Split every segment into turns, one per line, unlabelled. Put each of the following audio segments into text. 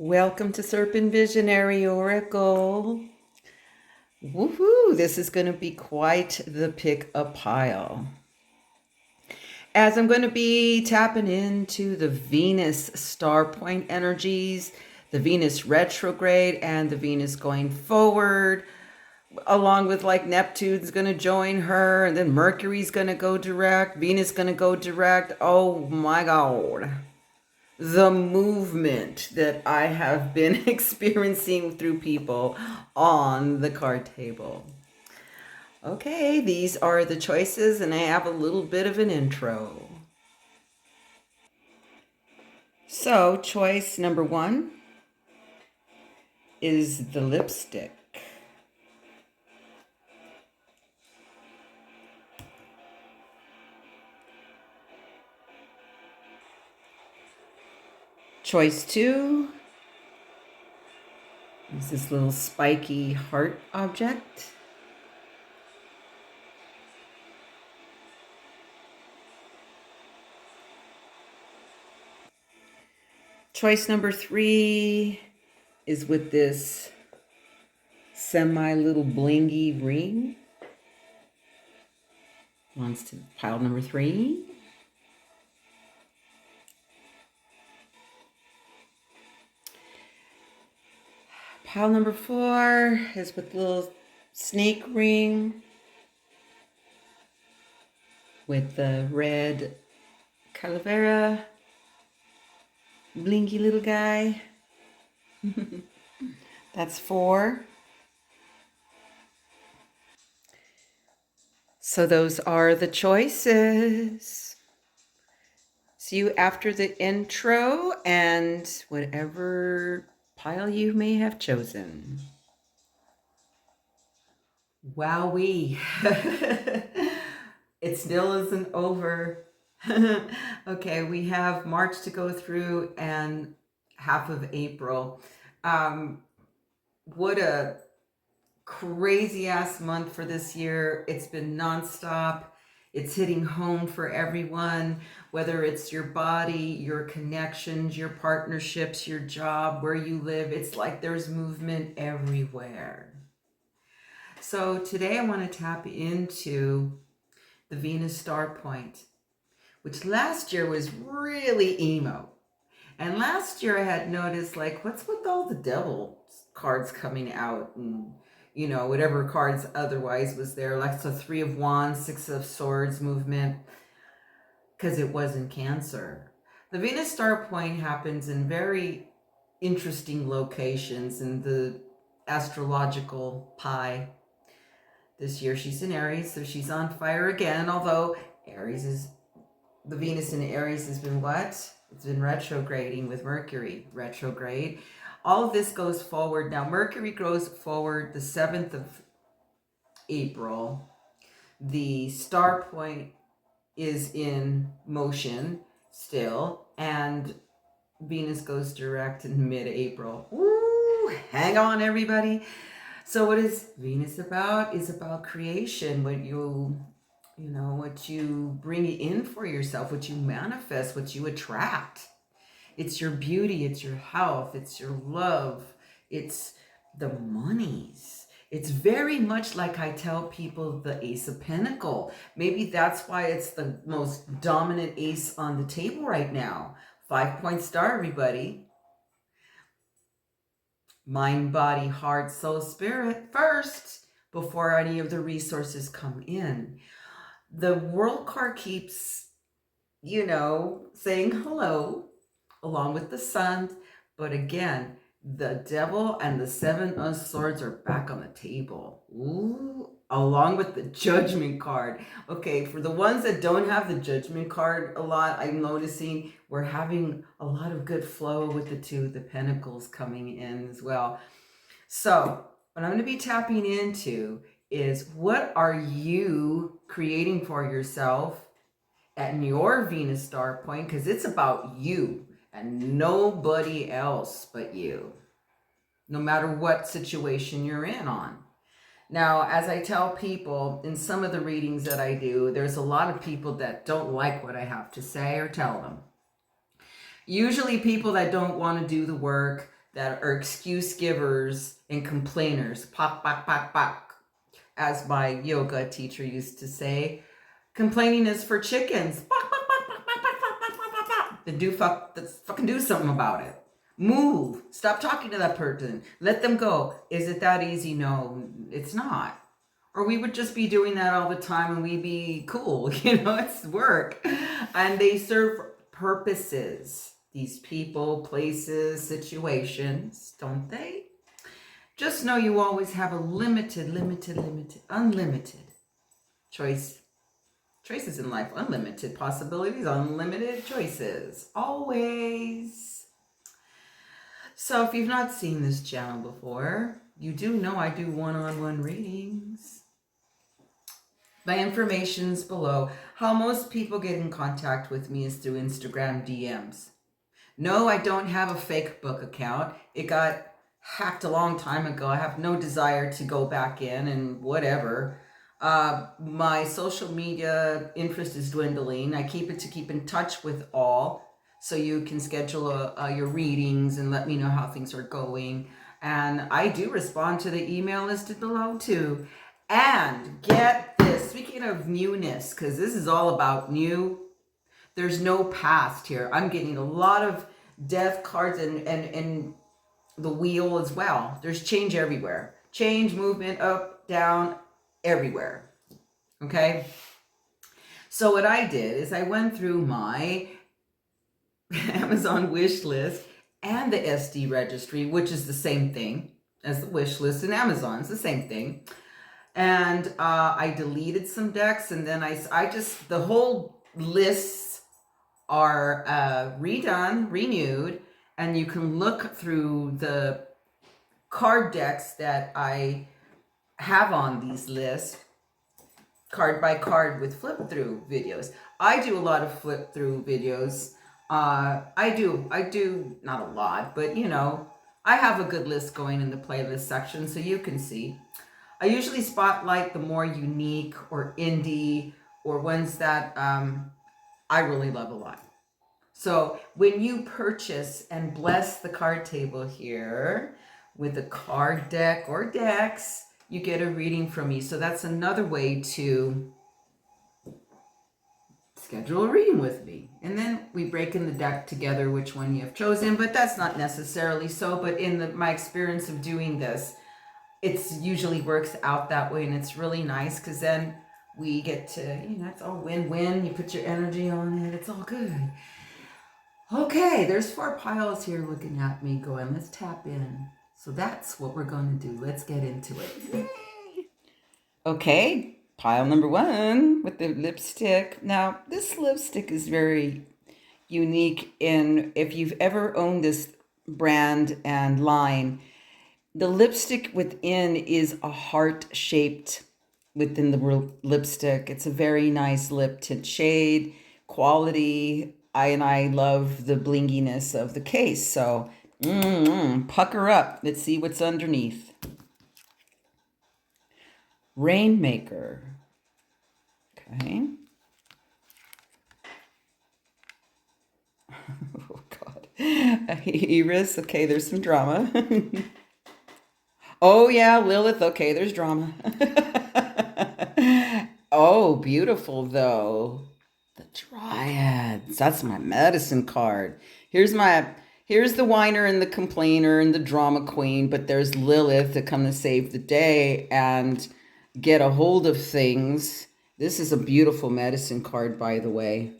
Welcome to Serpent Visionary Oracle. Woohoo! This is going to be quite the pick a pile. As I'm going to be tapping into the Venus star point energies, the Venus retrograde, and the Venus going forward, along with like Neptune's going to join her, and then Mercury's going to go direct, Venus going to go direct. Oh my God. The movement that I have been experiencing through people on the card table. Okay, these are the choices, and I have a little bit of an intro. So, choice number 1 is the lipstick. Choice 2 is this little spiky heart object. Choice number 3 is with this semi little blingy ring. Wants to pile number 3. Pile number 4 is with the little snake ring with the red calavera, blinky little guy. That's 4. So those are the choices. See you after the intro and whatever pile you may have chosen. WOWie. It still isn't over. Okay, we have March to go through and half of April. What a crazy ass month for this year. It's been nonstop. It's hitting home for everyone, whether it's your body, your connections, your partnerships, your job, where you live. It's like there's movement everywhere. So today I want to tap into the Venus star point, which last year was really emo. And last year I had noticed, like, what's with all the devil cards coming out and, you know, whatever cards otherwise was there, like the 3 of Wands, 6 of Swords movement, because it was in Cancer. The Venus star point happens in very interesting locations in the astrological pie. This year she's in Aries, so she's on fire again, although the Venus in Aries has been what? It's been retrograding with Mercury retrograde. All of this goes forward. Now, Mercury goes forward the 7th of April. The star point is in motion still, and Venus goes direct in mid-April. Woo! Hang on, everybody. So what is Venus about? Is about creation, what you bring in for yourself, what you manifest, what you attract. It's your beauty, it's your health, it's your love, it's the monies. It's very much like I tell people the Ace of Pentacles. Maybe that's why it's the most dominant ace on the table right now. 5-point star, everybody. Mind, body, heart, soul, spirit first before any of the resources come in. The World card keeps, saying hello along with the Sun. But again, the Devil and the 7 of Swords are back on the table. Ooh, along with the Judgment card. Okay, for the ones that don't have the Judgment card a lot, I'm noticing we're having a lot of good flow with the 2 of the Pentacles coming in as well. So what I'm going to be tapping into is, what are you creating for yourself at your Venus star point? Because it's about you and nobody else but you, no matter what situation you're in on. Now, as I tell people in some of the readings that I do, there's a lot of people that don't like what I have to say or tell them. Usually people that don't want to do the work, that are excuse givers and complainers. Pak, pak, pak, pak. As my yoga teacher used to say, complaining is for chickens. Then fucking do something about it. Move. Stop talking to that person. Let them go. Is it that easy? No, it's not. Or we would just be doing that all the time and we'd be cool. It's work. And they serve purposes. These people, places, situations, don't they? Just know you always have a unlimited choices in life. Unlimited possibilities, unlimited choices. Always. So if you've not seen this channel before, you do know I do one-on-one readings. My information's below. How most people get in contact with me is through Instagram DMs. No, I don't have a fake book account. It got hacked a long time ago. I have no desire to go back in and whatever. My social media interest is dwindling. I keep it to keep in touch with all, so you can schedule your readings and let me know how things are going. And I do respond to the email listed below too. And get this, speaking of newness, because this is all about new, there's no past here. I'm getting a lot of death cards and the wheel as well. There's change everywhere. Change, movement, up, down, everywhere. Okay? So what I did is I went through my Amazon wish list and the ESTY Registry, which is the same thing as the wish list in Amazon. It's the same thing. And I deleted some decks, and then I just, the whole lists are redone, renewed, and you can look through the card decks that I have on these lists, card by card, with flip through videos. I do a lot of flip through videos. I do not a lot, but I have a good list going in the playlist section, so you can see. I usually spotlight the more unique or indie or ones that I really love a lot. So when you purchase and bless the card table here with a card deck or decks, you get a reading from me. So that's another way to schedule a reading with me. And then we break in the deck together which one you have chosen, but that's not necessarily so. But in my experience of doing this, it usually works out that way, and it's really nice because then we get to, it's all win-win. You put your energy on it. It's all good. Okay, there's 4 piles here looking at me going, let's tap in. So that's what we're going to do. Let's get into it. Yay! Okay, pile number 1 with the lipstick. Now, this lipstick is very unique in, if you've ever owned this brand and line, the lipstick within is a heart-shaped within the lipstick. It's a very nice lip tint shade, quality. I love the blinginess of the case. So, pucker up. Let's see what's underneath. Rainmaker. Okay. Oh, God. Iris. Okay, there's some drama. Oh, yeah, Lilith. Okay, there's drama. Oh, beautiful, though. The Dryads. That's my medicine card. Here's the whiner and the complainer and the drama queen, but there's Lilith to come to save the day and get a hold of things. This is a beautiful medicine card, by the way.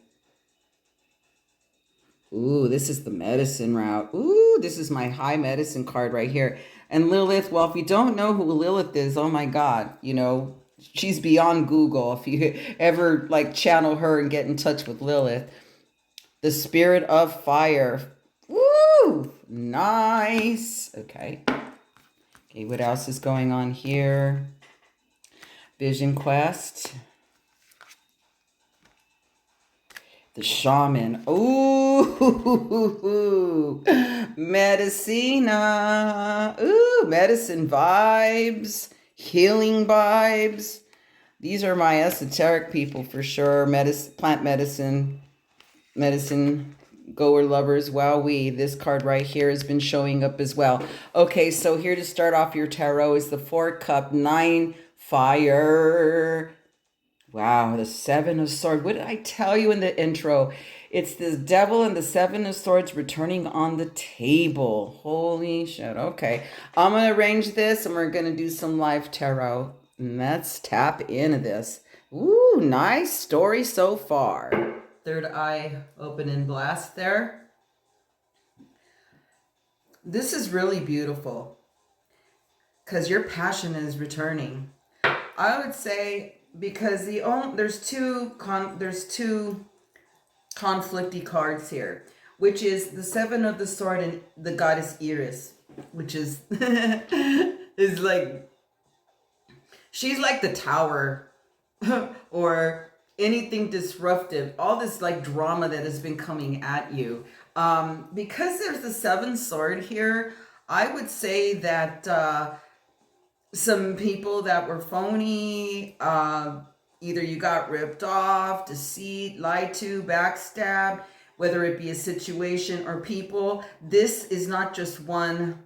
Ooh, this is the medicine route. Ooh, this is my high medicine card right here. And Lilith, well, if you don't know who Lilith is, oh my God, she's beyond Google. If you ever channel her and get in touch with Lilith. The spirit of fire. Woo! Nice. Okay. Okay, what else is going on here? Vision Quest. The shaman. Ooh, Medicina. Ooh, medicine vibes, healing vibes. These are my esoteric people for sure. Plant medicine, goer lovers, WOWie, this card right here has been showing up as well. Okay, so here to start off your tarot is the 4-cup, 9 fire. Wow, the 7 of swords. What did I tell you in the intro? It's this devil and the 7 of swords returning on the table. Holy shit. Okay, I'm going to arrange this and we're going to do some live tarot. Let's tap into this. Ooh, nice story so far. Third eye open and blast there. This is really beautiful because your passion is returning. I would say because there's two conflicty cards here, which is the 7 of the sword and the goddess Iris, which is is like, she's like the tower or anything disruptive, all this like drama that has been coming at you. Because there's the 7 sword here, I would say that some people that were phony, either you got ripped off, deceit, lied to, backstabbed, whether it be a situation or people. This is not just one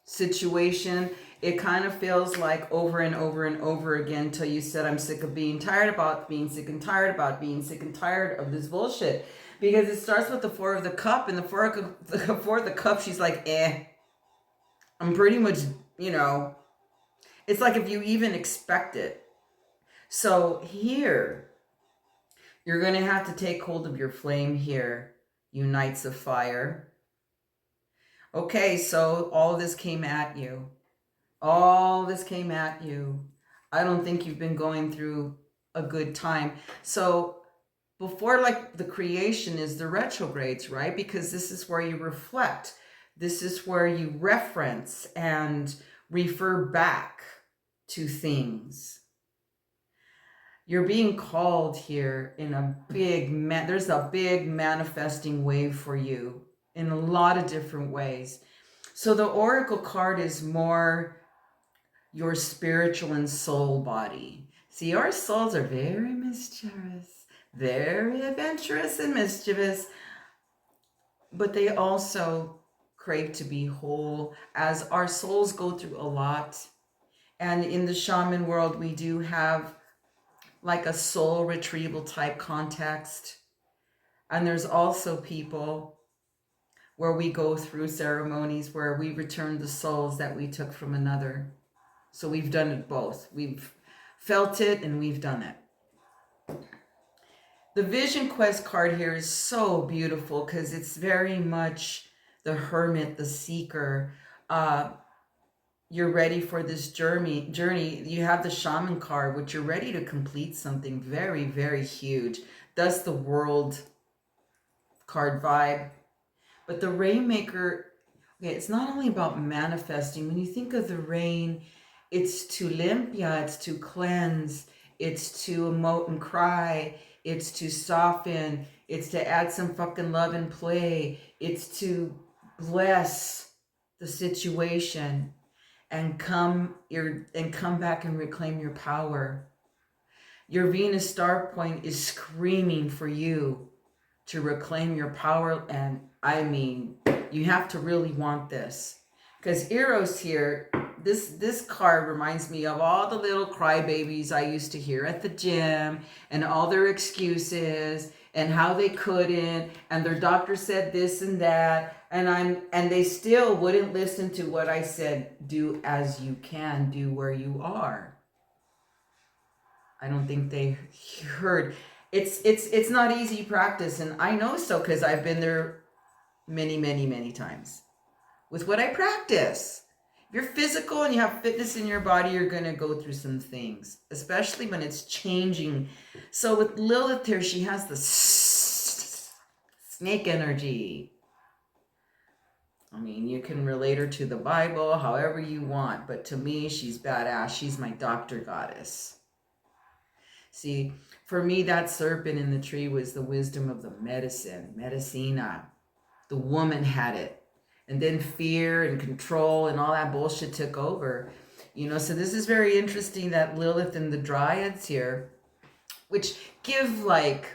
situation. It kind of feels like over and over and over again till you said, I'm sick of being tired about being sick and tired about being sick and tired of this bullshit. Because it starts with the 4 of the cup, and the 4 of the cup, she's like, I'm pretty much, it's like if you even expect it. So here, you're going to have to take hold of your flame here, you knights of fire. Okay, so all of this came at you. All this came at you. I don't think you've been going through a good time. So before, like, the creation is the retrogrades, right? Because this is where you reflect. This is where you reference and refer back to things. You're being called here in a there's a big manifesting wave for you in a lot of different ways. So the oracle card is more your spiritual and soul body. See, our souls are very mischievous, very adventurous and mischievous, but they also crave to be whole, as our souls go through a lot. And in the shaman world, we do have like a soul retrieval type context. And there's also people where we go through ceremonies where we return the souls that we took from another. So we've done it both. We've felt it and we've done it. The Vision Quest card here is so beautiful because it's very much the hermit, the seeker. You're ready for this journey. You have the shaman card, which you're ready to complete something very, very huge. Thus the world card vibe. But the Rainmaker, okay, it's not only about manifesting. When you think of the rain, it's to limpia, it's to cleanse, it's to emote and cry, it's to soften, it's to add some fucking love and play, it's to bless the situation and come back and reclaim your power. Your Venus star point is screaming for you to reclaim your power, and I mean, you have to really want this. Because Eros here, this card reminds me of all the little crybabies I used to hear at the gym and all their excuses and how they couldn't and their doctor said this and that and they still wouldn't listen to what I said. Do as you can, do where you are. I don't think they heard. It's not easy practice, and I know so because I've been there many, many, many times with what I practice. If you're physical and you have fitness in your body, you're going to go through some things, especially when it's changing. So with Lilith here, she has the snake energy. I mean, you can relate her to the Bible however you want, but to me, she's badass. She's my doctor goddess. See, for me, that serpent in the tree was the wisdom of the medicina. The woman had it. And then fear and control and all that bullshit took over. So this is very interesting that Lilith and the Dryads here, which give like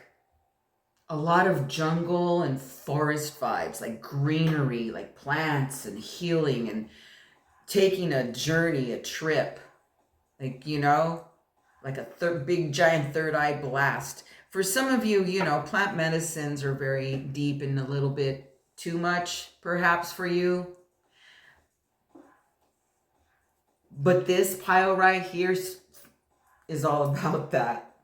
a lot of jungle and forest vibes, like greenery, like plants and healing and taking a journey, a trip, like, you know, like a big giant third eye blast. For some of you, you know, plant medicines are very deep and a little bit too much, perhaps, for you. But this pile right here is all about that.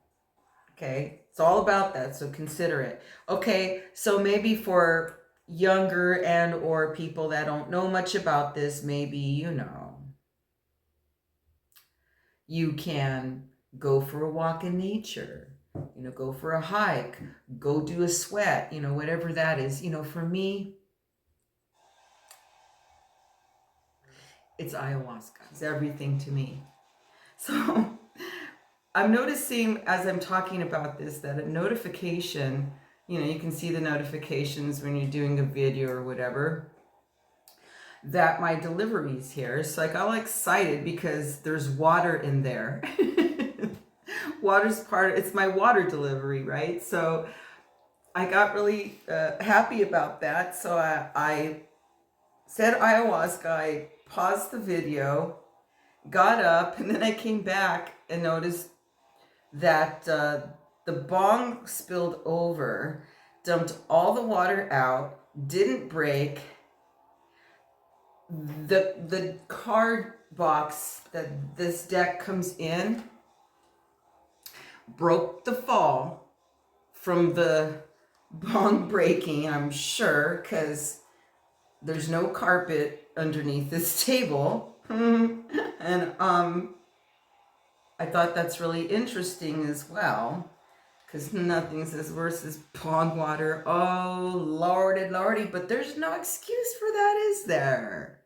Okay, it's all about that, so consider it. Okay, so maybe for younger and or people that don't know much about this, maybe, you know, you can go for a walk in nature, you know, go for a hike, go do a sweat, you know, whatever that is. You know, for me, it's ayahuasca. It's everything to me. So I'm noticing as I'm talking about this that a notification, you know, you can see the notifications when you're doing a video or whatever, that my delivery's here. So I got all excited because there's water in there. Water's it's my water delivery, right? So I got really happy about that. So I said ayahuasca, I paused the video, got up, and then I came back and noticed that the bong spilled over, dumped all the water out, didn't break. The card box that this deck comes in broke the fall from the bong breaking, I'm sure, because there's no carpet underneath this table. And I thought that's really interesting as well, because nothing's as worse as pond water. Oh, lordy, lordy, but there's no excuse for that, is there?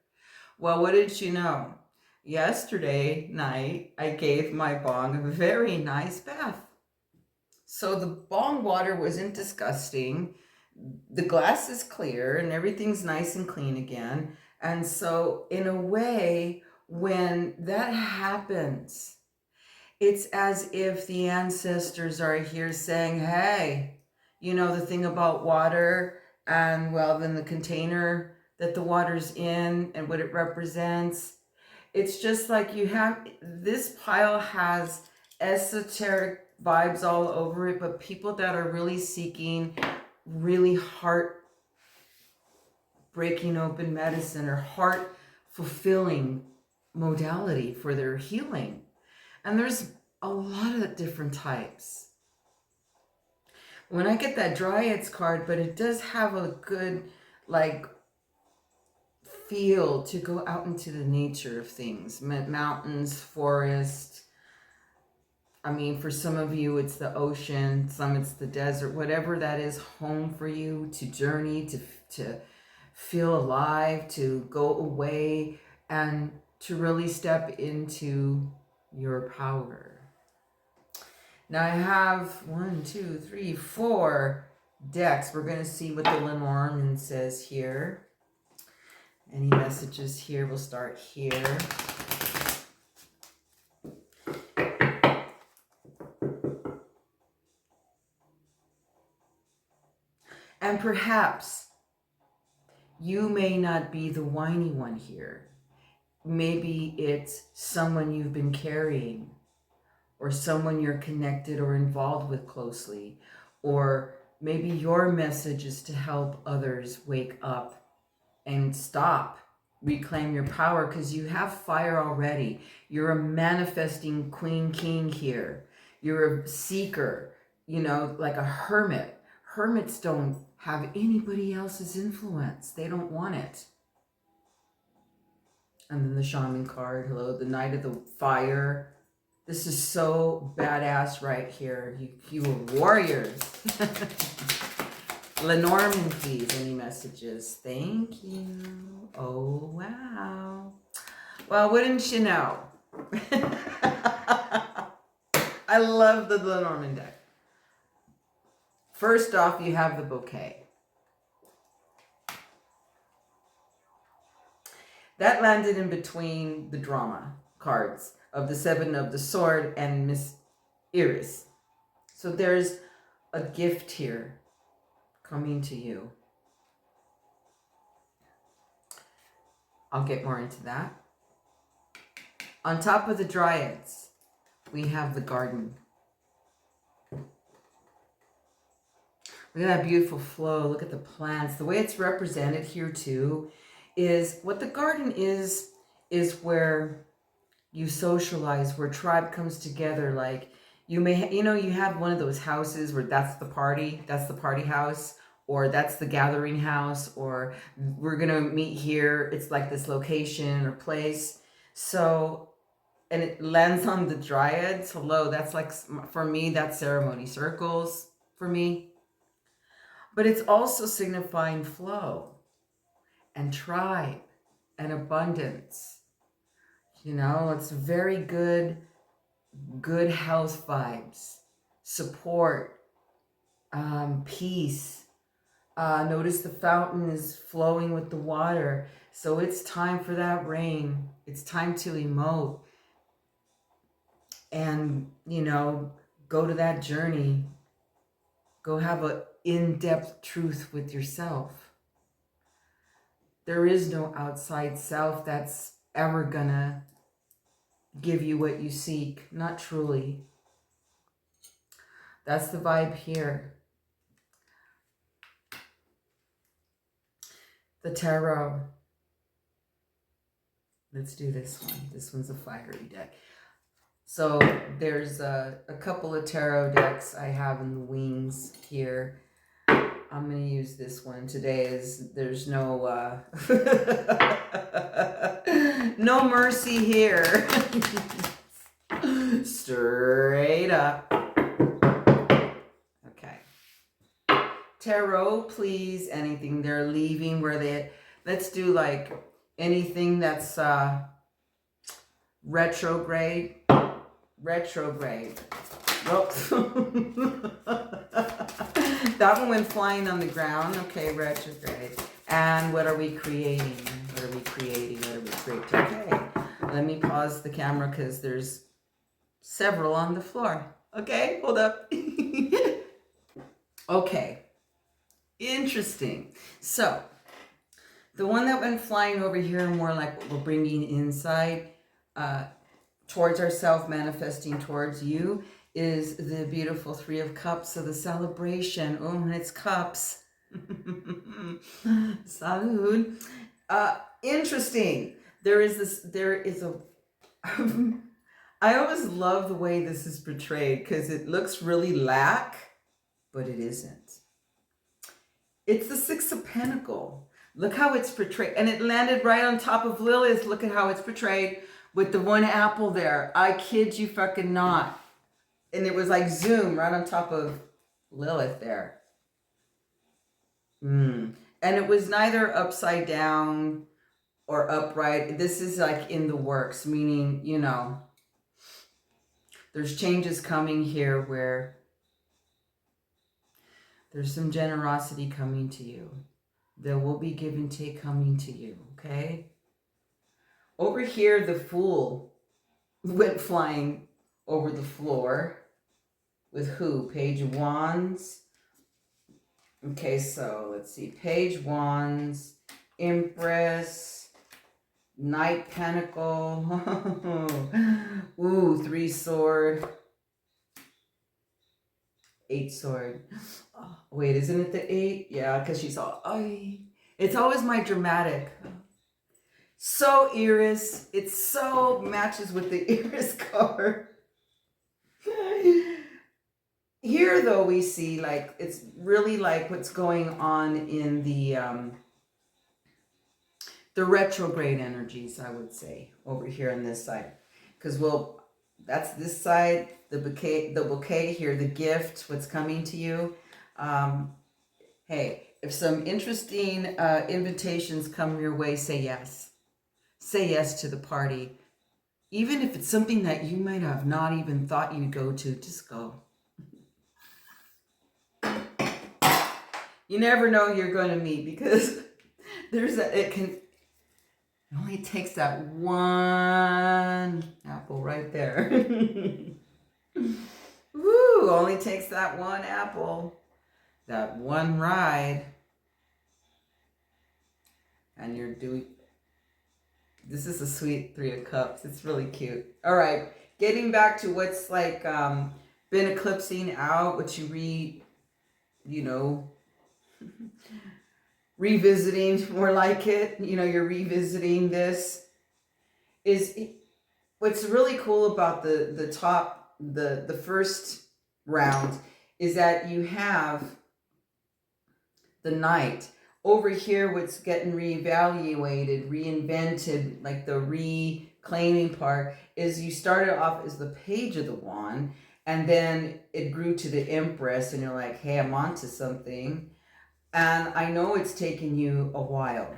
Well, what did you know? Yesterday night, I gave my bong a very nice bath. So the bong water wasn't disgusting. The glass is clear and everything's nice and clean again. And so in a way, when that happens, it's as if the ancestors are here saying, hey, you know, the thing about water and, well, then the container that the water's in and what it represents. It's just like you have, this pile has esoteric vibes all over it, but people that are really seeking really heart breaking open medicine or heart fulfilling modality for their healing. And there's a lot of different types. When I get that Dryads card, but it does have a good, like, feel to go out into the nature of things. Mountains, forest. I mean, for some of you, it's the ocean. Some it's the desert. Whatever that is, home for you, to journey, to feel alive, to go away, and to really step into your power. Now I have 4 decks. We're going to see what the Lenormand says here. Any messages here? We'll start here. And perhaps you may not be the whiny one here. Maybe it's someone you've been carrying, or someone you're connected or involved with closely, or maybe your message is to help others wake up and stop, reclaim your power, because you have fire already. You're a manifesting queen king here. You're a seeker, you know, like a hermit. Hermits don't have anybody else's influence. They don't want it. And then the shaman card, hello, the Knight of the Fire. This is so badass right here. You were warriors. Lenormand, please, any messages? Thank you. Oh, wow. Well, wouldn't you know? I love the Lenormand deck. First off, you have the bouquet. That landed in between the drama cards of the Seven of the Sword and Miss Iris. So there's a gift here coming to you. I'll get more into that. On top of the dryads, we have the garden. Look at that beautiful flow. Look at the plants. The way it's represented here too is what the garden is where you socialize, where tribe comes together. Like you may, you have one of those houses where that's the party house, or that's the gathering house, or we're going to meet here. It's like this location or place. So, and it lands on the dryads. Hello, that's like, for me, that's ceremony circles for me. But it's also signifying flow and tribe and abundance. It's very good health vibes, support, peace. Notice the fountain is flowing with the water. So it's time for that rain. It's time to emote and, go to that journey. Go have an in-depth truth with yourself. There is no outside self that's ever gonna give you what you seek. Not truly. That's the vibe here. The tarot. Let's do this one. This one's a fiery deck. So there's a couple of tarot decks I have in the wings here. I'm going to use this one. There's no no mercy here. Straight up. Okay. Tarot, please. Anything they're leaving let's do like anything that's retrograde. Oh. That one went flying on the ground. Okay, retrograde. And what are we creating? Okay, let me pause the camera because there's several on the floor. Okay, hold up. Okay, interesting. So, the one that went flying over here, more like what we're bringing inside, towards ourself, manifesting towards you, is the beautiful Three of Cups. So the celebration. Oh, and it's cups. Salud. Interesting. There is a I always love the way this is portrayed because it looks really lack, but it isn't. It's the Six of Pentacles. Look how it's portrayed. And it landed right on top of Lilith. Look at how it's portrayed with the one apple there. I kid you fucking not. And it was like zoom right on top of Lilith there. And it was neither upside down or upright. This is like in the works, meaning, there's changes coming here where there's some generosity coming to you. There will be give and take coming to you, okay? Over here, the Fool went flying over the floor with who? Page of Wands. Okay, so let's see. Page Wands, Empress, Knight Pentacle. Ooh, 3 sword. 8 sword. Oh, wait, isn't it the 8? Yeah, because she's all, it's always my dramatic. So Iris, it so matches with the Iris card. Here, though, we see like it's really like what's going on in the retrograde energies, I would say, over here on this side, because that's this side, the bouquet here, the gift, what's coming to you. Hey, if some interesting invitations come your way, say yes. Say yes to the party. Even if it's something that you might have not even thought you'd go to, just go. You never know who you're going to meet, because it only takes that one apple right there. Woo, only takes that one apple that one ride, and you're doing, this is a sweet Three of Cups. It's really cute. All right, getting back to what's like been eclipsing out, what you revisiting, more like it, you're revisiting this, is what's really cool about the first round is that you have the Knight. Over here, what's getting reevaluated, reinvented, like the reclaiming part, is you started off as the Page of the Wand, and then it grew to the Empress, and you're like, hey, I'm onto something. And I know it's taken you a while,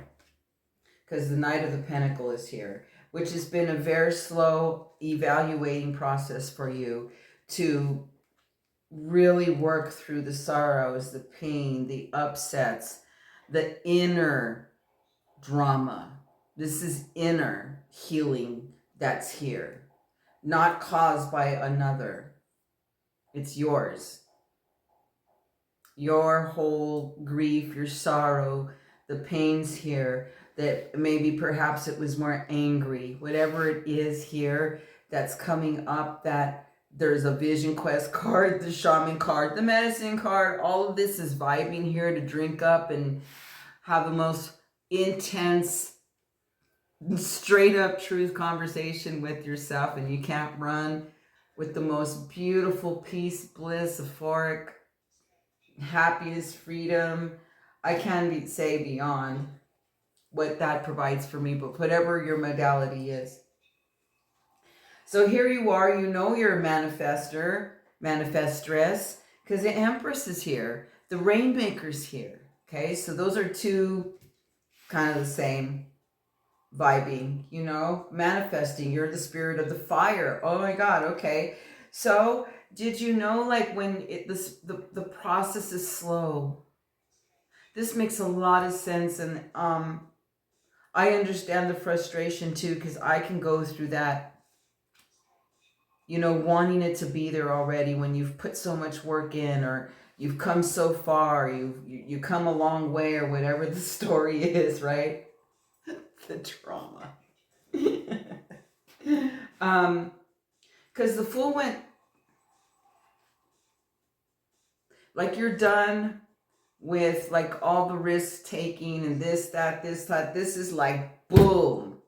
because the Knight of the Pentacle is here, which has been a very slow evaluating process for you to really work through the sorrows, the pain, the upsets, the inner drama. This is inner healing that's here, not caused by another. It's yours. Your whole grief, your sorrow, the pains here, that maybe perhaps it was more angry, whatever it is here that's coming up, that there's a vision quest card, the shaman card, the medicine card, all of this is vibing here to drink up and have the most intense, straight up truth conversation with yourself, and you can't run, with the most beautiful peace, bliss, euphoric, happiness, freedom. I can't say beyond what that provides for me, but whatever your modality is. So here you are, you're a manifestress, because the Empress is here, the Rainmaker's here. Okay, so those are two kind of the same vibing, manifesting. You're the spirit of the fire. Oh my God. Okay. So did you know, like, when the process is slow, this makes a lot of sense. And I understand the frustration too, because I can go through that, wanting it to be there already when you've put so much work in, or you've come so far, you come a long way, or whatever the story is, right? The trauma. Because the Fool went, like, you're done with like all the risk taking and this, that. This is like, boom.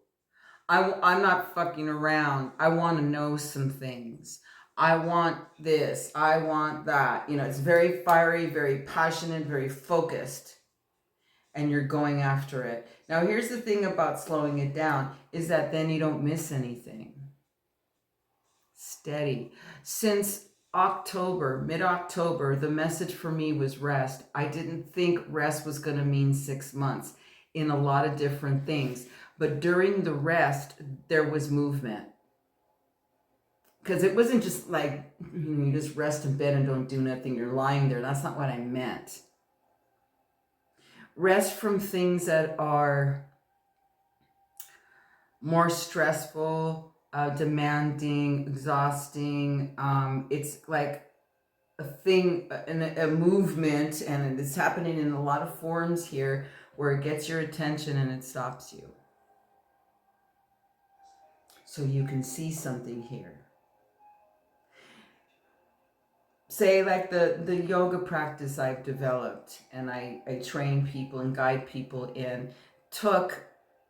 I'm not fucking around. I want to know some things. I want this. I want that. It's very fiery, very passionate, very focused. And you're going after it. Now, here's the thing about slowing it down, is that then you don't miss anything. Steady. Since October, mid-October, the message for me was rest. I didn't think rest was going to mean 6 months in a lot of different things. But during the rest, there was movement. Because it wasn't just like, you just rest in bed and don't do nothing, you're lying there. That's not what I meant. Rest from things that are more stressful, demanding, exhausting. It's like a thing, a movement, and it's happening in a lot of forms here, where it gets your attention and it stops you. So you can see something here. Say, like the yoga practice I've developed, and I train people and guide people in,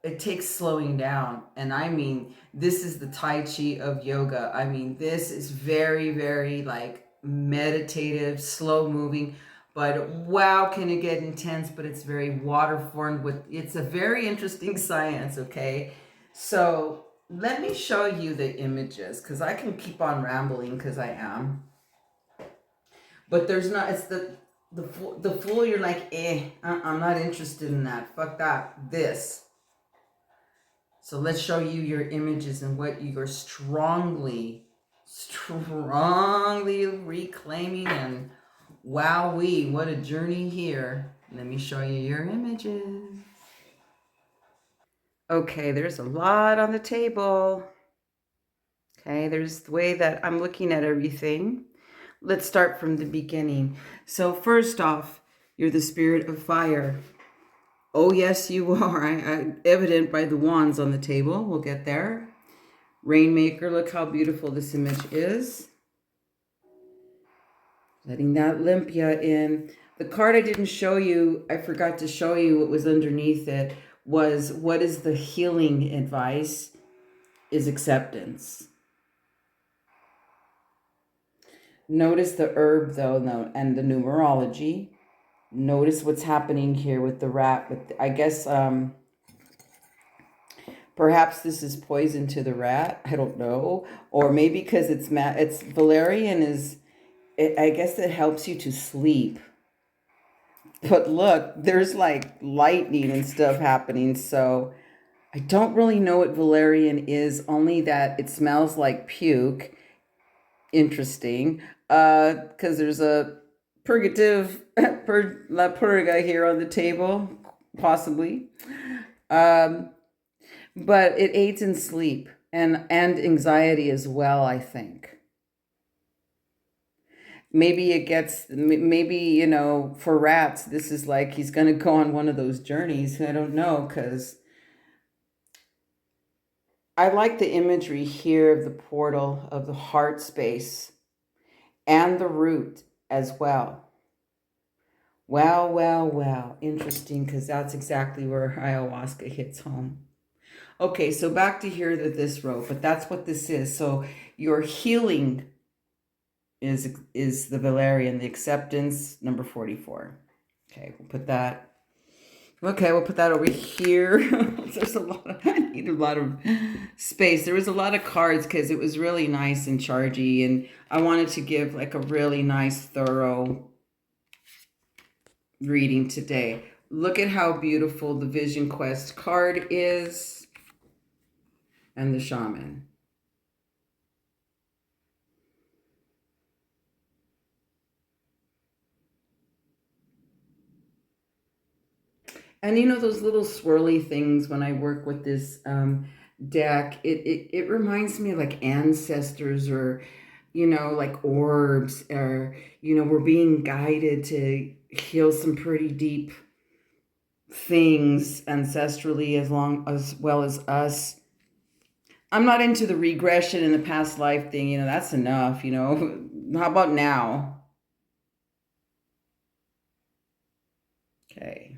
it takes slowing down. And I mean, this is the Tai Chi of yoga. I mean, this is very, very like meditative, slow moving, but wow, can it get intense, but it's very water formed it's a very interesting science. Okay. So let me show you the images, because I can keep on rambling, because I am. But there's not, it's the Fool, you're like, I'm not interested in that. Fuck that. This. So let's show you your images and what you're strongly reclaiming. And wowee, what a journey here. Let me show you your images. Okay, there's a lot on the table. Okay, there's the way that I'm looking at everything. Let's start from the beginning. So first off, You're the spirit of fire. Oh, yes, you are. Evident by the wands on the table. We'll get there. Rainmaker, look how beautiful this image is. Letting that Olympia in. The card I didn't show you, I forgot to show you what was underneath it, was what is the healing advice is acceptance. Notice the herb though, and the numerology. Notice what's happening here with the rat. I guess perhaps this is poison to the rat. I don't know. Or maybe because it's valerian is, I guess it helps you to sleep. But look, there's like lightning and stuff happening. So I don't really know what valerian is, only that it smells like puke. Interesting. Because there's a purgative, la purga here on the table, possibly. But it aids in sleep and anxiety as well, I think. Maybe it gets, maybe, you know, for rats, this is like he's going to go on one of those journeys. I don't know, because I like the imagery here of the portal, of the heart space, and the root as well. Well, well, well. Interesting, because that's exactly where ayahuasca hits home. Okay, so back to here that this wrote, but that's what this is. So your healing is the valerian, the acceptance, number 44. Okay, we'll put that. Okay, we'll put that over here. There's a lot of, I need a lot of space. There was a lot of cards because it was really nice and chargy, and I wanted to give like a really nice, thorough reading today. Look at how beautiful the Vision Quest card is, and the Shaman. And you know those little swirly things when I work with this deck, it reminds me of like ancestors, or, you know, like orbs, or, you know, we're being guided to heal some pretty deep things ancestrally, as well as us. I'm not into the regression in the past life thing, you know, that's enough, you know. How about now? Okay.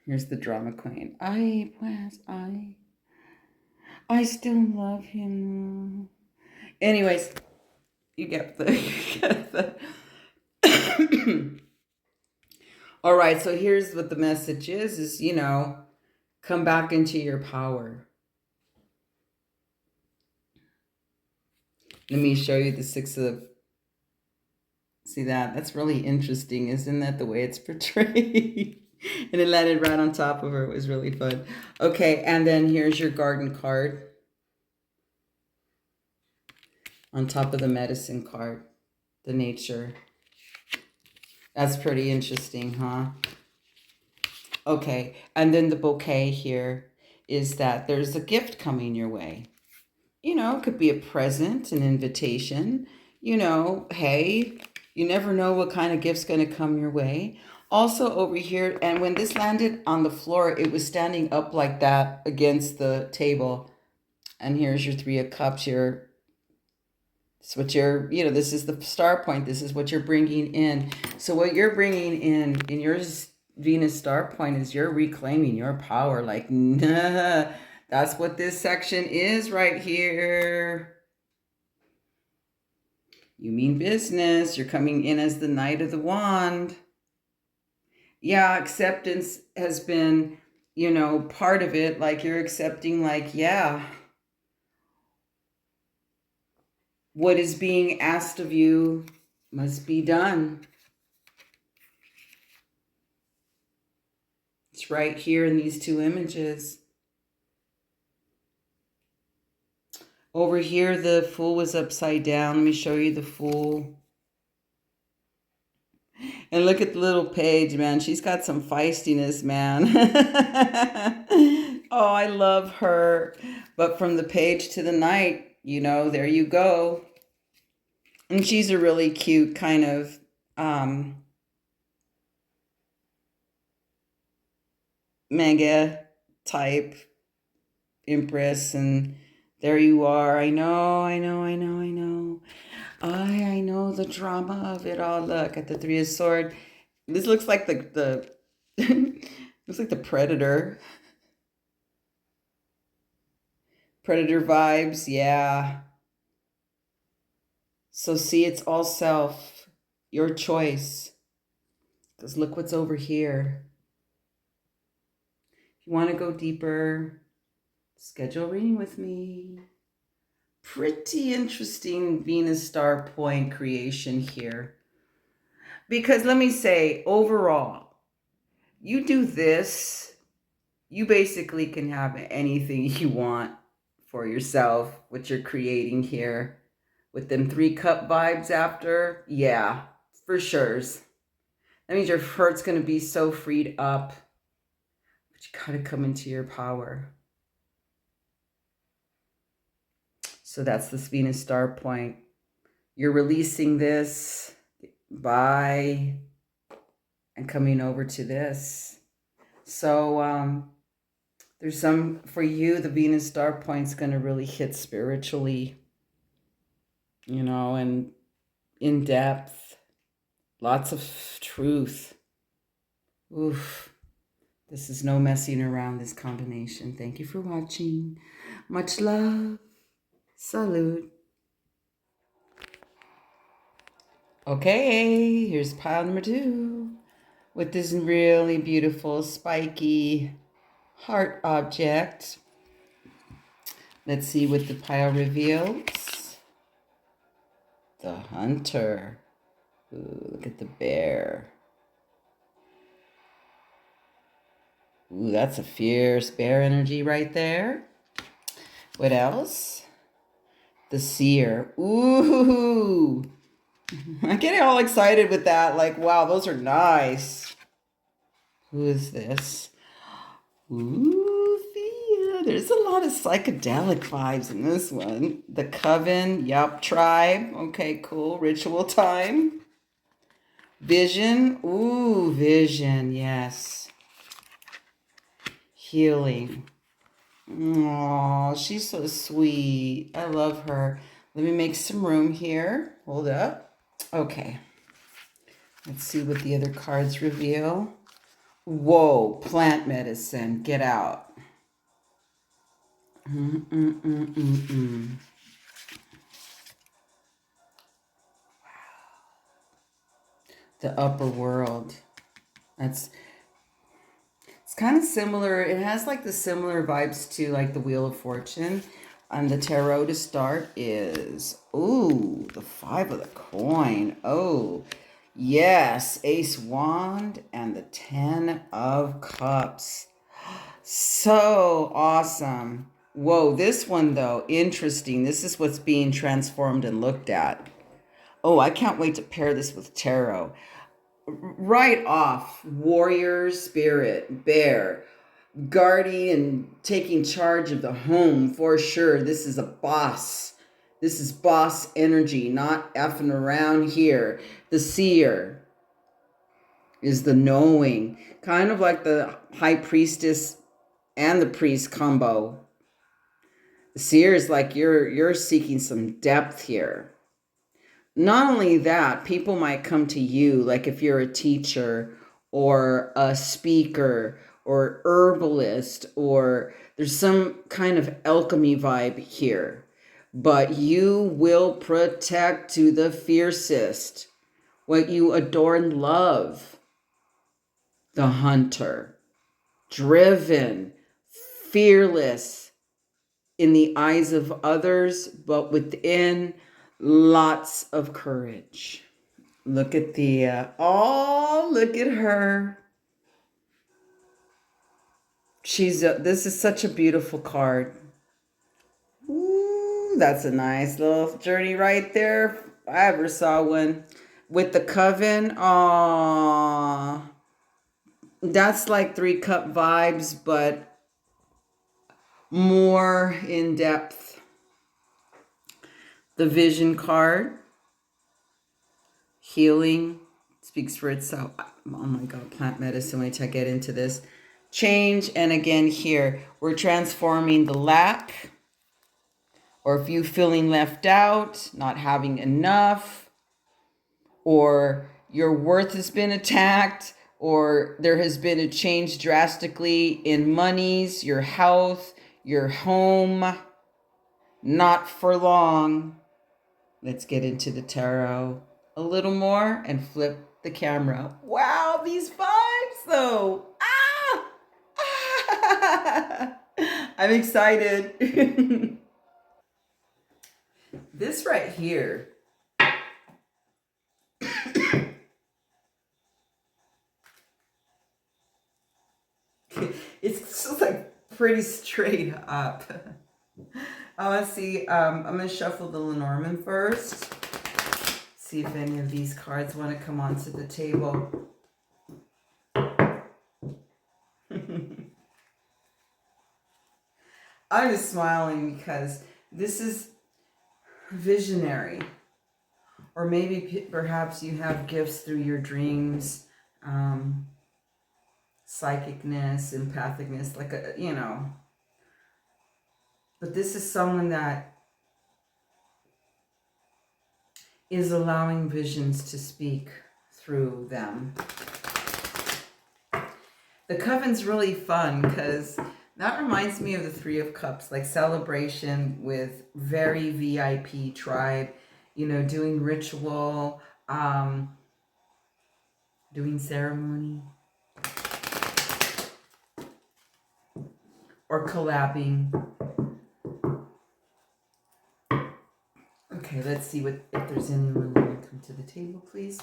Here's the drama queen. I still love him. Anyways, you get the all right, so here's what the message is, you know, come back into your power. Let me show you the Six of, see that? That's really interesting. Isn't that the way it's portrayed? And it landed right on top of her. It was really fun. Okay, and then here's your garden card on top of the medicine card, the nature. That's pretty interesting, huh? Okay, and then the bouquet here is that there's a gift coming your way. You know, it could be a present, an invitation. You know, hey, you never know what kind of gift's going to come your way. Also over here, and when this landed on the floor, it was standing up like that against the table. And here's your Three of Cups. It's what you're, you know, this is the star point. This is what you're bringing in. So what you're bringing in your Venus star point is you're reclaiming your power. Like, nah, that's what this section is right here. You mean business. You're coming in as the Knight of the Wand. Yeah, acceptance has been, you know, part of it. Like you're accepting, like, yeah, what is being asked of you must be done. It's right here in these two images. Over here, the Fool was upside down. Let me show you the Fool. And look at the little page, man. She's got some feistiness, man. Oh, I love her. But from the page to the Knight, you know, there you go. And she's a really cute kind of mega type empress, and there you are. I know, I know, I know, I know. I know the drama of it all. Look at the Three of Swords. This looks like the looks like the Predator. Predator vibes, yeah. So see, it's all self, your choice. Because look what's over here. If you want to go deeper, schedule a reading with me. Pretty interesting Venus star point creation here. Because let me say, overall, you do this, you basically can have anything you want for yourself, what you're creating here. With them 3-cup vibes after, yeah, for sure. That means your heart's going to be so freed up. But you got to come into your power. So that's this Venus star point. You're releasing this by and coming over to this. So there's some, for you, the Venus star point's going to really hit spiritually, you know, and in depth. Lots of truth. Oof. This is no messing around, this combination. Thank you for watching. Much love. Salute. Okay, here's pile number 2 with this really beautiful spiky heart object. Let's see what the pile reveals. The Hunter. Ooh, look at the bear. Ooh, that's a fierce bear energy right there. What else? The Seer. Ooh. I'm getting all excited with that. Like, wow, those are nice. Who is this? Ooh, Thea. There's a lot of psychedelic vibes in this one. The Coven. Yup. Tribe. Okay, cool. Ritual time. Vision. Ooh, vision. Yes. Healing. Oh, she's so sweet. I love her. Let me make some room here. Hold up. Okay. Let's see what the other cards reveal. Whoa, plant medicine. Get out. Wow. The upper world. It's kind of similar. It has like the similar vibes to like the Wheel of Fortune. And the tarot to start is, ooh, the 5 of the coin. Oh, yes, Ace Wand and the 10 of Cups. So awesome. Whoa, this one though, interesting. This is what's being transformed and looked at. Oh, I can't wait to pair this with tarot. Right off, warrior spirit, bear, guardian, taking charge of the home for sure. This is a boss. This is boss energy, not effing around here. The Seer is the knowing, kind of like the high priestess and the priest combo. The Seer is like you're seeking some depth here. Not only that, people might come to you, like if you're a teacher or a speaker or herbalist, or there's some kind of alchemy vibe here. But you will protect to the fiercest what you adore and love. The Hunter. Driven, fearless in the eyes of others, but within, lots of courage. Look at the, oh, look at her. This is such a beautiful card. Ooh, that's a nice little journey right there. If I ever saw one. With the Coven, aw. That's like 3-cup vibes, but more in depth. The Vision card. Healing speaks for itself. Oh my God, plant medicine, wait till I get into this. change. And again here, we're transforming the lack, or if you feeling left out, not having enough, or your worth has been attacked, or there has been a change drastically in monies, your health, your home, not for long. Let's get into the tarot a little more and flip the camera. Wow, these vibes though. Ah! I'm excited. This right here. It's just like pretty straight up. I want to see, I'm going to shuffle the Lenormand first. See if any of these cards want to come onto the table. I'm just smiling because this is visionary. Or maybe perhaps you have gifts through your dreams, psychicness, empathicness, like a, you know. But this is someone that is allowing visions to speak through them. The coven's really fun because that reminds me of the Three of Cups, like celebration with very VIP tribe, you know, doing ritual, doing ceremony, or collabing. Okay, let's see if there's anyone want to come to the table, please.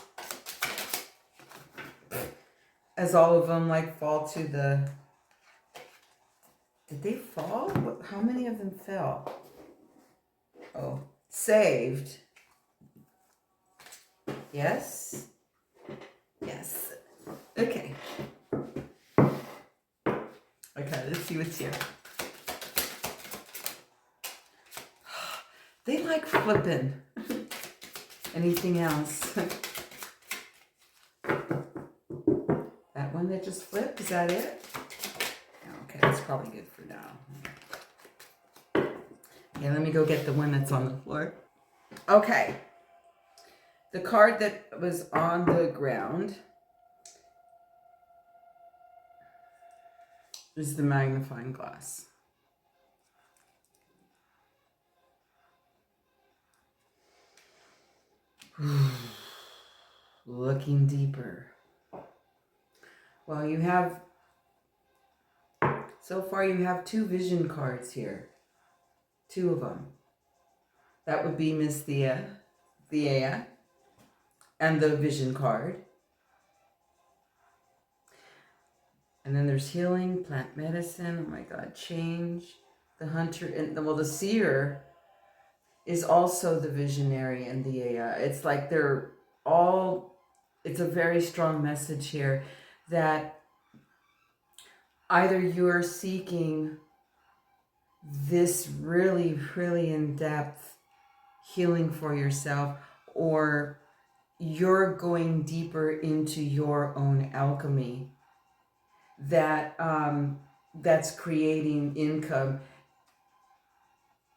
As all of them like fall to the... Did they fall? How many of them fell? Oh, saved. Yes. Yes. Okay. Okay, let's see what's here. They like flipping. Anything else? That one that just flipped, is that it? Okay, that's probably good for now. Okay, let me go get the one that's on the floor. Okay. The card that was on the ground is the magnifying glass. Looking deeper. Well, you have, so far you have 2 vision cards here. 2 of them. That would be Miss Thea, and the vision card. And then there's healing, plant medicine, oh my God, change, the hunter, and well, the seer is also the visionary and the it's like they're all, it's a very strong message here that either you are seeking this really, really in-depth healing for yourself, or you're going deeper into your own alchemy that that's creating income.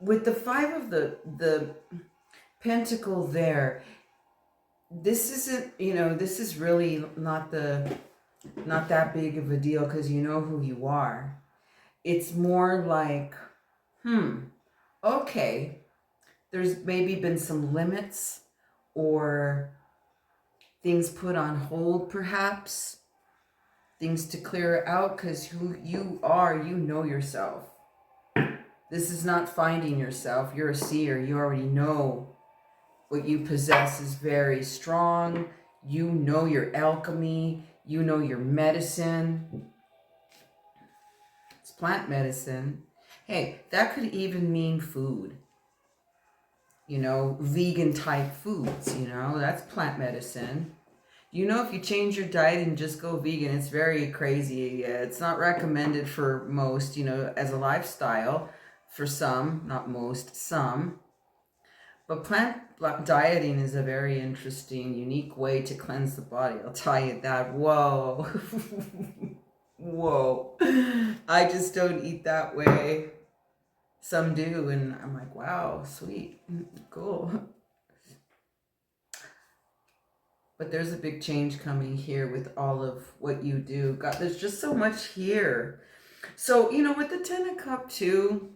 With the 5 of the pentacle there, this isn't, you know, this is really not that big of a deal because you know who you are. It's more like, okay, there's maybe been some limits or things put on hold, perhaps things to clear out, because who you are, you know yourself. This is not finding yourself. You're a seer. You already know what you possess is very strong. You know your alchemy. You know your medicine. It's plant medicine. Hey, that could even mean food. You know, vegan type foods, you know, that's plant medicine. You know, if you change your diet and just go vegan, it's very crazy. It's not recommended for most, you know, as a lifestyle. For some, not most, some. But plant dieting is a very interesting, unique way to cleanse the body. I'll tell you that. Whoa. whoa. I just don't eat that way. Some do, and I'm like, wow, sweet, cool. But there's a big change coming here with all of what you do. God, there's just so much here. So, you know, with the Ten of Cups too,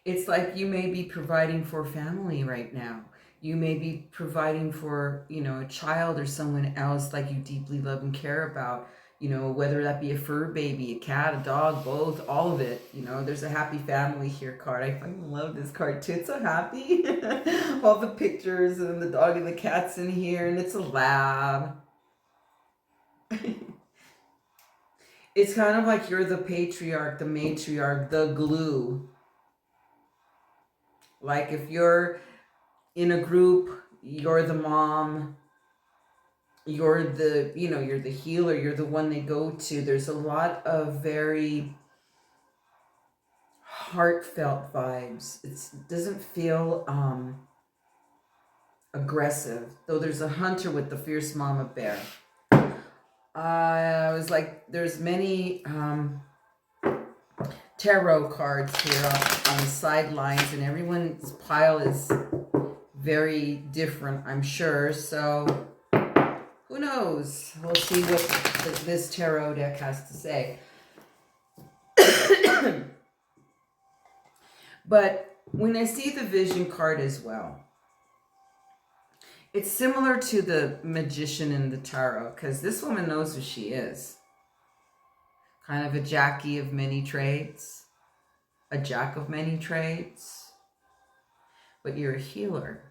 it's like you may be providing for family right now. You may be providing for, you know, a child or someone else like you deeply love and care about. You know, whether that be a fur baby, a cat, a dog, both, all of it. You know, there's a happy family here card. I fucking love this card too. It's so happy. All the pictures and the dog and the cat's in here, and it's a lab. It's kind of like you're the patriarch, the matriarch, the glue. Like if you're in a group, you're the mom, you're the, you know, you're the healer, you're the one they go to. There's a lot of very heartfelt vibes. It doesn't feel aggressive, though there's a hunter with the fierce mama bear. I was like, there's many tarot cards here on the sidelines, and everyone's pile is very different, I'm sure. So who knows? We'll see what this tarot deck has to say. But when I see the vision card as well, it's similar to the magician in the tarot, because this woman knows who she is. Kind of a Jackie of many trades, a jack of many trades, but you're a healer,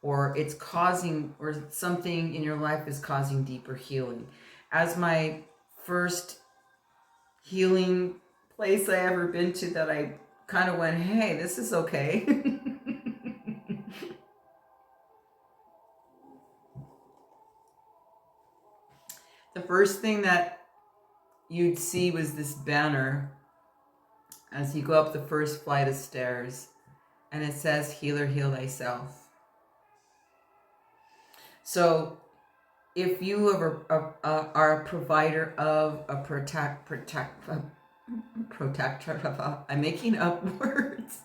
or it's causing, or something in your life is causing deeper healing. As my first healing place I ever been to, that I kind of went, hey, this is okay. The first thing that you'd see was this banner as you go up the first flight of stairs, and it says, healer, heal thyself. So if you are a provider of a protector, I'm making up words.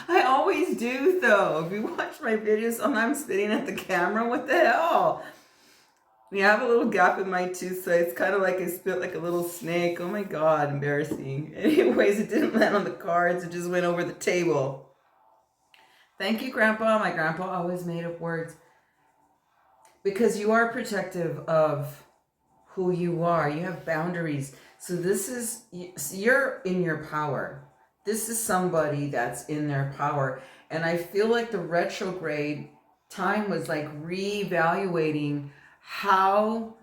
I always do though. If you watch my videos, sometimes I'm spitting at the camera. What the hell? We have a little gap in my tooth, so it's kind of like I spit like a little snake. Oh my God, embarrassing. Anyways, it didn't land on the cards. It just went over the table. Thank you, Grandpa. My grandpa always made up words. Because you are protective of who you are. You have boundaries. So this is, you're in your power. This is somebody that's in their power. And I feel like the retrograde time was like reevaluating how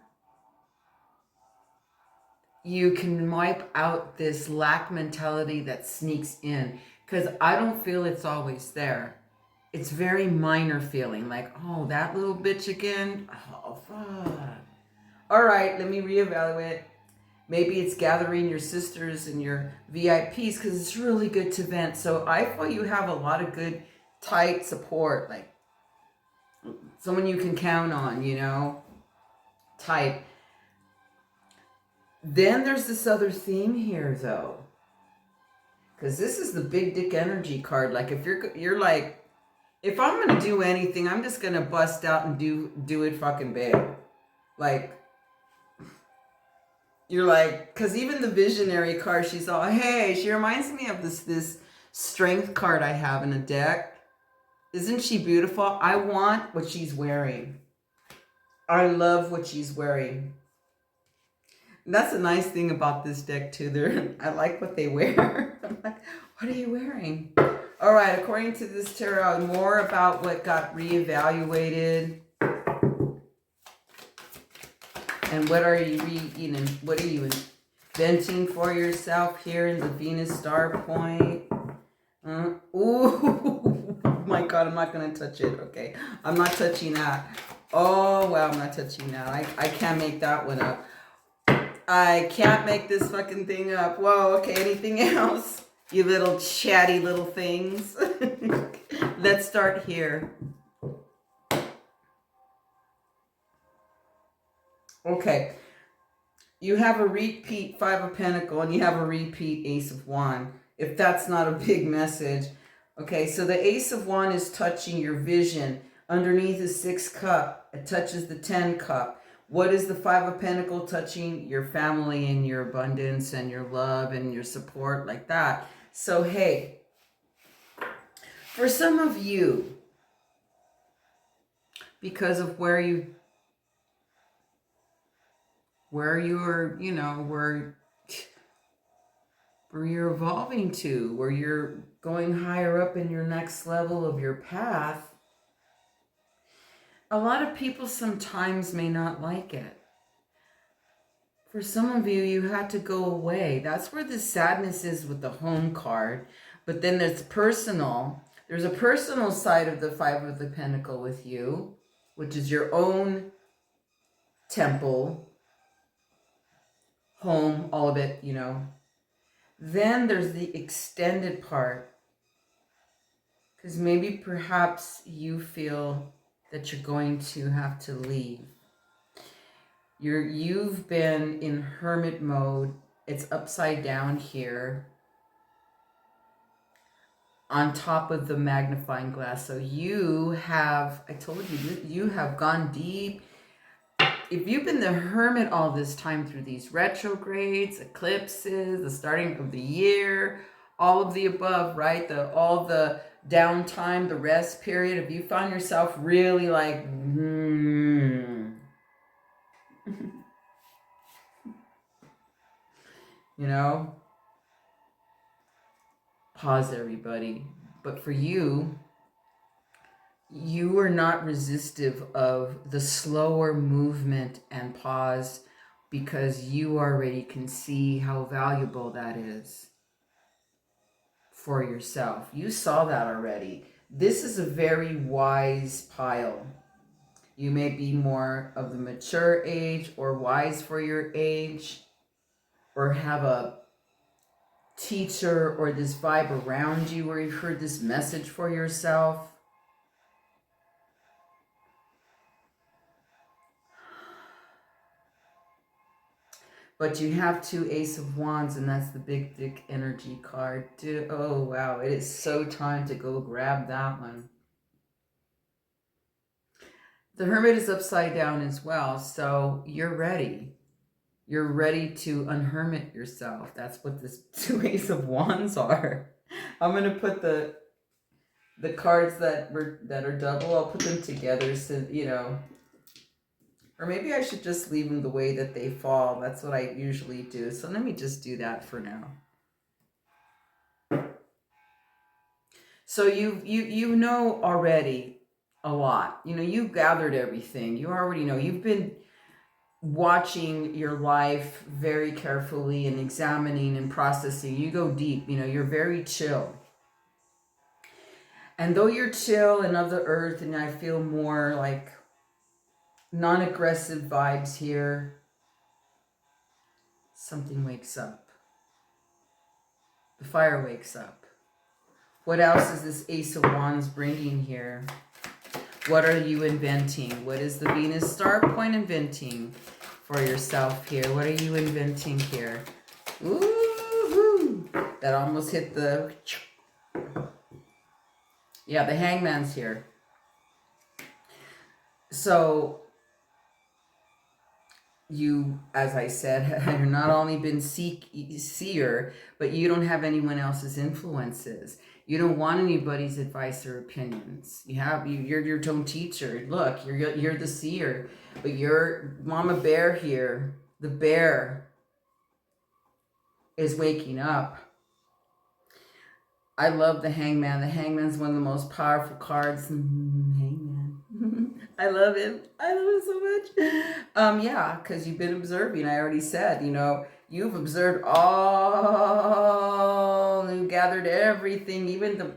you can wipe out this lack mentality that sneaks in. Because I don't feel it's always there. It's very minor feeling, like, oh, that little bitch again? Oh, fuck. All right, let me reevaluate. Maybe it's gathering your sisters and your VIPs, because it's really good to vent. So I feel you have a lot of good, tight support, like someone you can count on, you know, tight. Then there's this other theme here, though, because this is the big dick energy card. Like if you're like, if I'm going to do anything, I'm just going to bust out and do it fucking big. Like, you're like, because even the visionary card, she's all, hey, she reminds me of this strength card I have in a deck. Isn't she beautiful? I want what she's wearing. I love what she's wearing. And that's a nice thing about this deck too. I like what they wear. I'm like, what are you wearing? All right, according to this tarot, more about what got reevaluated. And what are you what are you inventing for yourself here in the Venus star point? Ooh, my God, I'm not going to touch it. Okay, I'm not touching that. Oh, wow, I'm not touching that. I can't make that one up. I can't make this fucking thing up. Whoa, okay, anything else? You little chatty little things. Let's start here. Okay. you have a repeat Five of Pentacles and you have a repeat Ace of Wands. If that's not a big message. Okay, so the Ace of Wands is touching your vision. Underneath is 6 cup. It touches the 10 cup. What is the Five of Pentacles touching? Your family and your abundance and your love and your support, like that. So, hey, for some of you, because of where you're, you know, where you're evolving to, where you're going higher up in your next level of your path, a lot of people sometimes may not like it. For some of you, you had to go away. That's where the sadness is with the home card. But then there's personal. There's a personal side of the Five of the Pentacle with you, which is your own temple, home, all of it, you know. Then there's the extended part. Because maybe perhaps you feel that you're going to have to leave. You've been in hermit mode. It's upside down here on top of the magnifying glass. So you have, I told you, you have gone deep. If you've been the hermit all this time through these retrogrades, eclipses, the starting of the year, all of the above, right? All the downtime, the rest period, if you found yourself really like, you know, pause, everybody. But for you, you are not resistive of the slower movement and pause because you already can see how valuable that is for yourself. You saw that already. This is a very wise pile. You may be more of the mature age or wise for your age, or have a teacher or this vibe around you where you've heard this message for yourself. But you have 2 Ace of Wands, and that's the big dick energy card. Oh, wow. It is so time to go grab that one. The Hermit is upside down as well, so you're ready. You're ready to unhermit yourself. That's what this 2 Ace of Wands are. I'm going to put the cards that are double, I'll put them together so, you know. Or maybe I should just leave them the way that they fall. That's what I usually do. So let me just do that for now. So you know already a lot. You know, you've gathered everything. You already know. You've been watching your life very carefully and examining and processing. You go deep. You know, you're very chill. And though you're chill and of the earth, and I feel more like non-aggressive vibes here, something wakes up. The fire wakes up. What else is this Ace of Wands bringing here? What are you inventing? What is the Venus star point inventing for yourself here? What are you inventing here? Ooh, that almost hit the... Yeah, the Hangman's here. So you, as I said, have not only been seer, but you don't have anyone else's influences. You don't want anybody's advice or opinions. You're your own teacher. Look, you're the seer, but you're Mama Bear here. The bear is waking up. I love the Hangman. The Hangman's one of the most powerful cards. Hangman. I love him. I love him so much. Yeah, because you've been observing. I already said, you know, you've observed all, you gathered everything. Even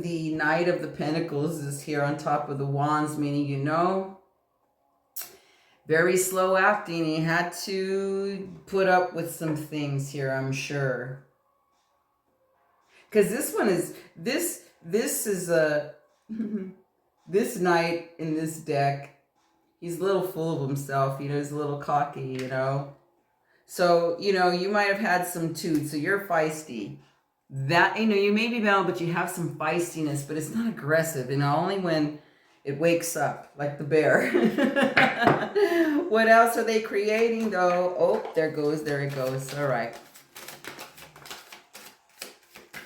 the Knight of the Pentacles is here on top of the Wands, meaning, you know, very slow acting. He had to put up with some things here, I'm sure. Because this one is, this is a, this knight in this deck, he's a little full of himself, you know, he's a little cocky, you know. So, you might have had some too. So you're feisty. That, you may be mellow, but you have some feistiness, but it's not aggressive, only when it wakes up, like the bear. What else are they creating, though? Oh, there it goes. All right.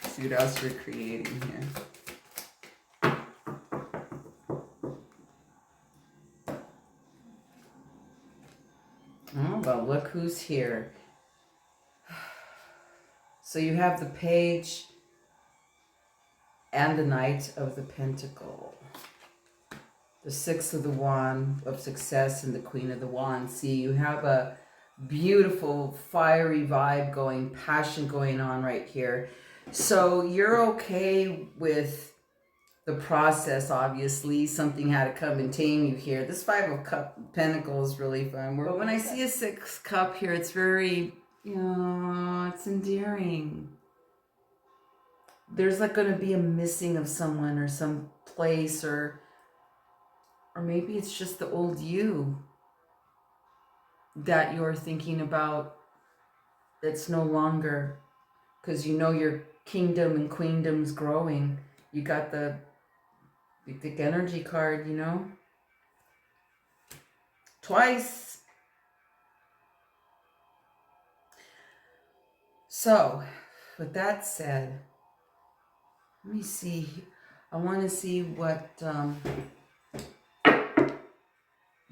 Let's see what else you're creating here. Oh, well, look who's here. So you have the page and the Knight of the Pentacle. The Six of the Wand of Success and the Queen of the Wand. See, you have a beautiful fiery vibe going, passion going on right here. So you're okay with the process, obviously. Something had to come and tame you here. This Five of Pentacles is really fun. But when I see a Sixth Cup here, it's very, it's endearing. There's like going to be a missing of someone or some place, or maybe it's just the old you that you're thinking about that's no longer, because your kingdom and queendom's growing. You got the big energy card, twice. So, with that said, let me see. I want to see what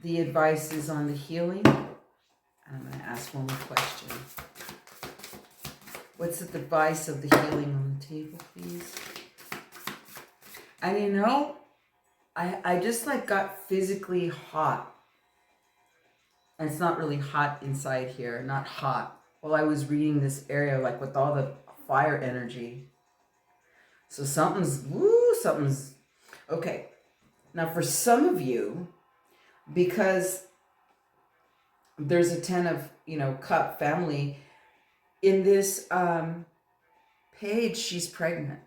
the advice is on the healing. I'm going to ask one more question. What's the advice of the healing on the table, please? And I just like got physically hot. And it's not really hot inside here, not hot. While I was reading this area, like with all the fire energy. So something's, okay. Now for some of you, because there's a 10 of, cup family, in this page, she's pregnant.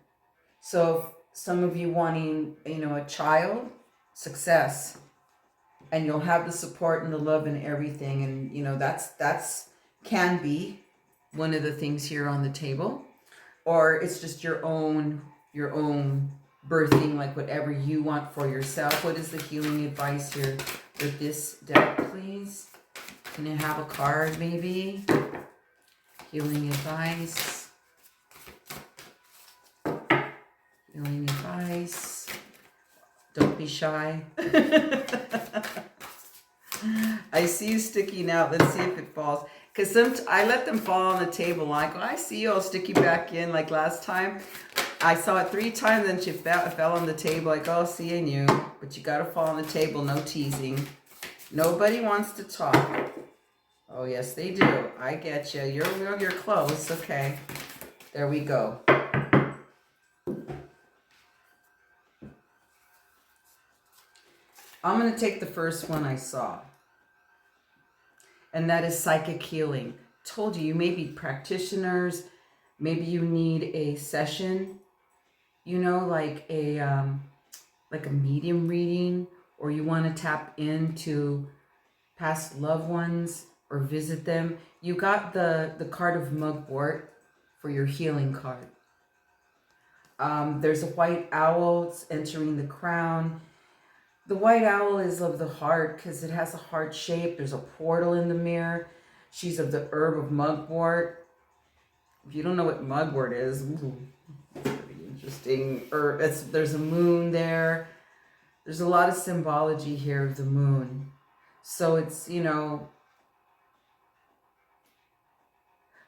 So some of you wanting, a child, success, and you'll have the support and the love and everything. And, that's can be one of the things here on the table, or it's just your own birthing, like whatever you want for yourself. What is the healing advice here with this deck, please? Can you have a card, maybe? Healing advice. Healing advice. Don't be shy. I see you sticking out. Let's see if it falls. Because I let them fall on the table. Like, I see you, I'll stick you back in. Like last time, I saw it 3 times, then she fell on the table. Like, oh, seeing you. But you got to fall on the table. No teasing. Nobody wants to talk. Oh, yes, they do. I get you. You're close. Okay. There we go. I'm going to take the first one I saw. And that is psychic healing. Told you may be practitioners. Maybe you need a session, like a medium reading, or you want to tap into past loved ones or visit them. You got the card of mugwort for your healing card. There's a white owl entering the crown. The white owl is of the heart because it has a heart shape. There's a portal in the mirror. She's of the herb of mugwort. If you don't know what mugwort is, pretty interesting. There's a moon there. There's a lot of symbology here of the moon. So it's,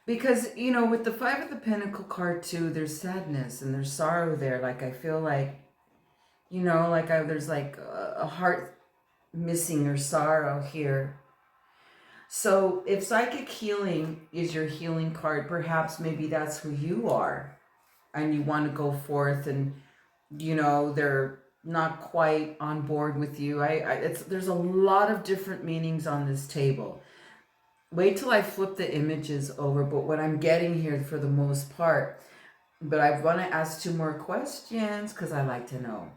because, with the Five of the Pentacle card too, there's sadness and there's sorrow there. Like, I feel like, there's like a heart missing or sorrow here. So if psychic healing is your healing card, perhaps maybe that's who you are and you want to go forth and, they're not quite on board with you. There's a lot of different meanings on this table. Wait till I flip the images over, but what I'm getting here for the most part, but I want to ask 2 more questions because I like to know.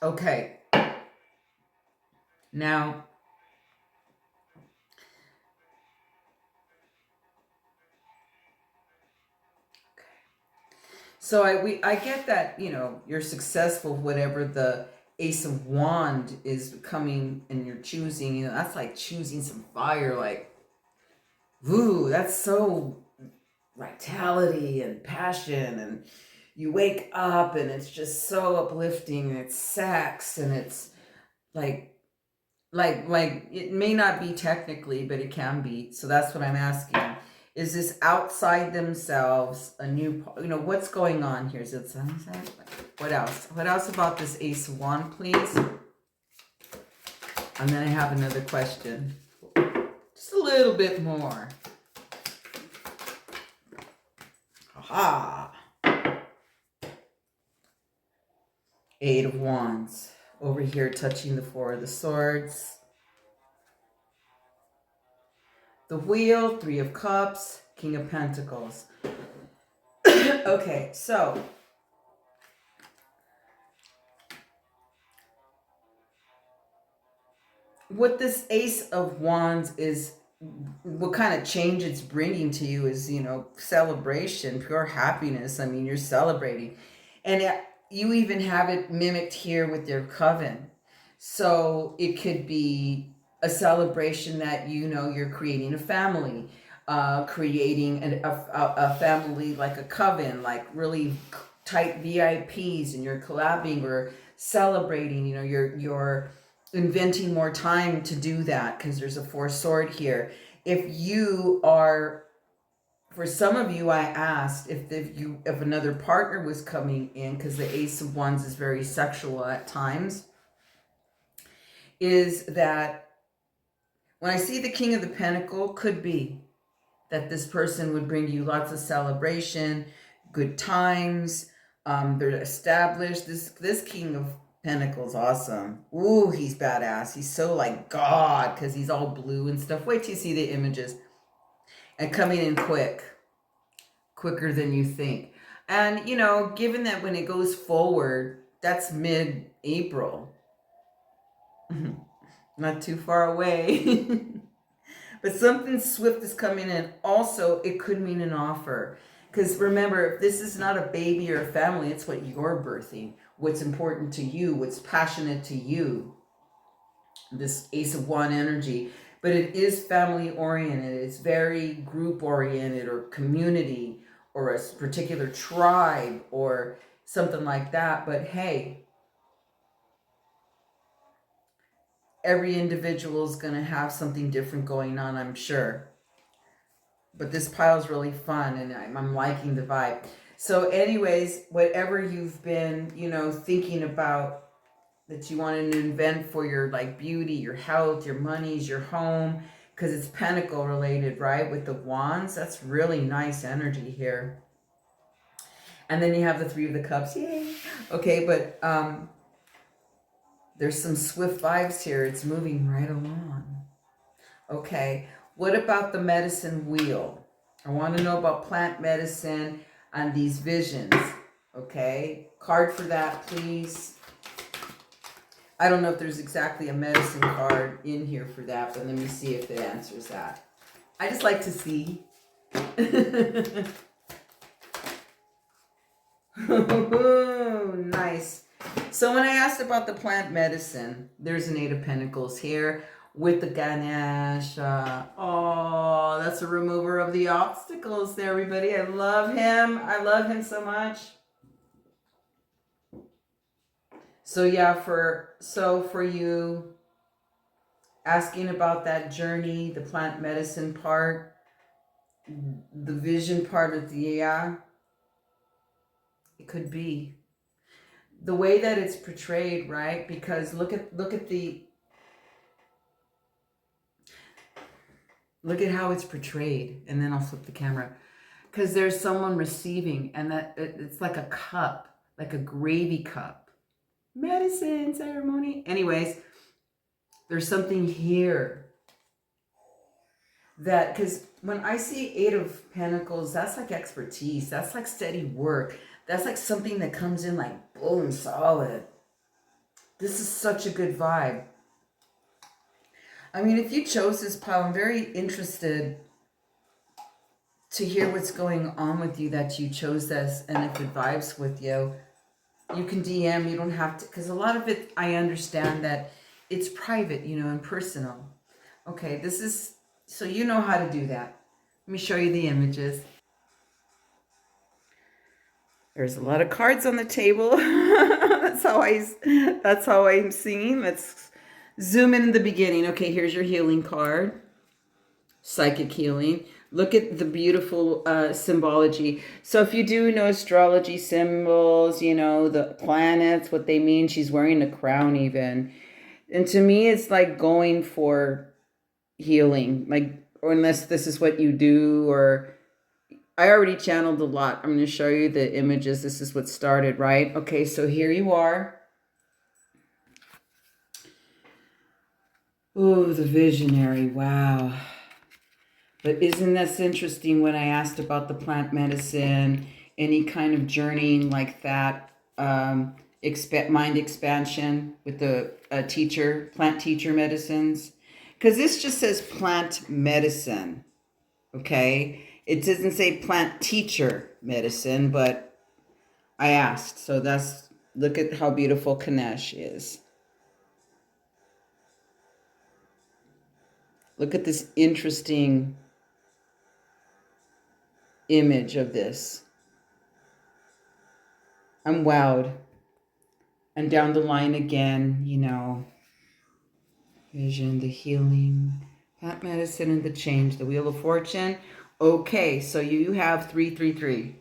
Okay. Now, so I get that, you know, you're successful, whatever the Ace of Wand is coming and you're choosing, you know, that's like choosing some fire, like, ooh, that's so vitality and passion, and you wake up and it's just so uplifting, and it's sex, and it's like it may not be technically, but it can be. So that's what I'm asking. Is this outside themselves a new, you know, what's going on here? Is it sunset? What else? What else about this Ace of Wand, please? And then I have another question. Just a little bit more. Aha. Eight of Wands. Over here touching the Four of the Swords. The Wheel, Three of Cups, King of Pentacles. Okay, so what this Ace of Wands is, what kind of change it's bringing to you is, you know, celebration, pure happiness. I mean, you're celebrating. And you even have it mimicked here with your coven. So it could be a celebration that, you know, you're creating a family, creating a family like a coven, like really tight VIPs, and you're collabing or celebrating, you know, you're inventing more time to do that, because there's a Four Sword here. If you are, for some of you, I asked if another partner was coming in, because the Ace of Wands is very sexual at times, is that when I see the King of the Pentacle, could be that this person would bring you lots of celebration, good times. They're established. This King of Pentacles, awesome. Ooh, he's badass. He's so like God, because he's all blue and stuff. Wait till you see the images. And coming in quicker than you think. And, you know, given that when it goes forward, that's mid-April. Not too far away. But something swift is coming in. Also, it could mean an offer. Because remember, if this is not a baby or a family, it's what you're birthing. What's important to you, what's passionate to you. This Ace of Wand energy. But it is family oriented. It's very group oriented, or community, or a particular tribe, or something like that. But hey, every individual is going to have something different going on, I'm sure. But this pile is really fun, and I'm liking the vibe. So anyways, whatever you've been, you know, thinking about that you want to invent for your like beauty, your health, your monies, your home, because it's pentacle related, right? With the wands, that's really nice energy here. And then you have the Three of the Cups. Yay. Okay, but there's some swift vibes here. It's moving right along. Okay, what about the medicine wheel? I want to know about plant medicine and these visions. Okay, card for that, please. I don't know if there's exactly a medicine card in here for that, but let me see if it answers that. I just like to see. Nice. So when I asked about the plant medicine, there's an Eight of Pentacles here with the Ganesh. Oh, that's a remover of the obstacles there, everybody. I love him. I love him so much. So yeah, for you asking about that journey, the plant medicine part, the vision part of the, yeah, it could be the way that it's portrayed, right? Because look at how it's portrayed, and then I'll flip the camera, because there's someone receiving, and that it's like a cup, like a gravy cup, medicine ceremony. Anyways, there's something here that, because when I see Eight of Pentacles, that's like expertise, that's like steady work, that's like something that comes in like boom, solid. This is such a good vibe. I mean, if you chose this pile, I'm very interested to hear what's going on with you that you chose this, and if it vibes with you. You can DM, you don't have to, because a lot of it, I understand that it's private, and personal. Okay, this is, so you know how to do that. Let me show you the images. There's a lot of cards on the table. That's how I'm seeing. Let's zoom in the beginning. Okay, here's your healing card. Psychic healing. Look at the beautiful symbology. So if you do know astrology symbols, the planets, what they mean, she's wearing a crown even. And to me, it's like going for healing, like, or unless this is what you do, or I already channeled a lot. I'm going to show you the images. This is what started, right? Okay, so here you are. Oh, the visionary. Wow. But isn't this interesting when I asked about the plant medicine, any kind of journeying like that, mind expansion with the plant teacher medicines? Because this just says plant medicine, okay? It doesn't say plant teacher medicine, but I asked. So look at how beautiful Ganesh is. Look at this interesting image of this. I'm wowed. And down the line again, vision, the healing, plant medicine, and the change, the wheel of fortune. Okay, so you have 333.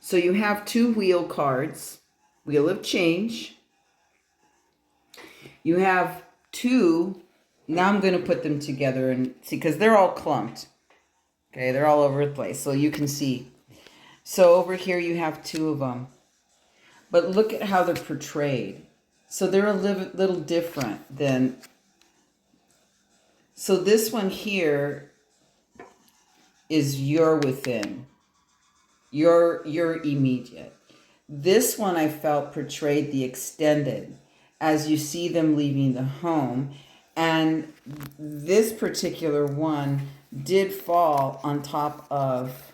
So you have 2 wheel cards, wheel of change. You have 2. Now I'm going to put them together and see, because they're all clumped. Okay, they're all over the place, so you can see. So over here you have 2 of them. But look at how they're portrayed. So they're a little different than... So this one here is your within. Your immediate. This one I felt portrayed the extended as you see them leaving the home. And this particular one did fall on top of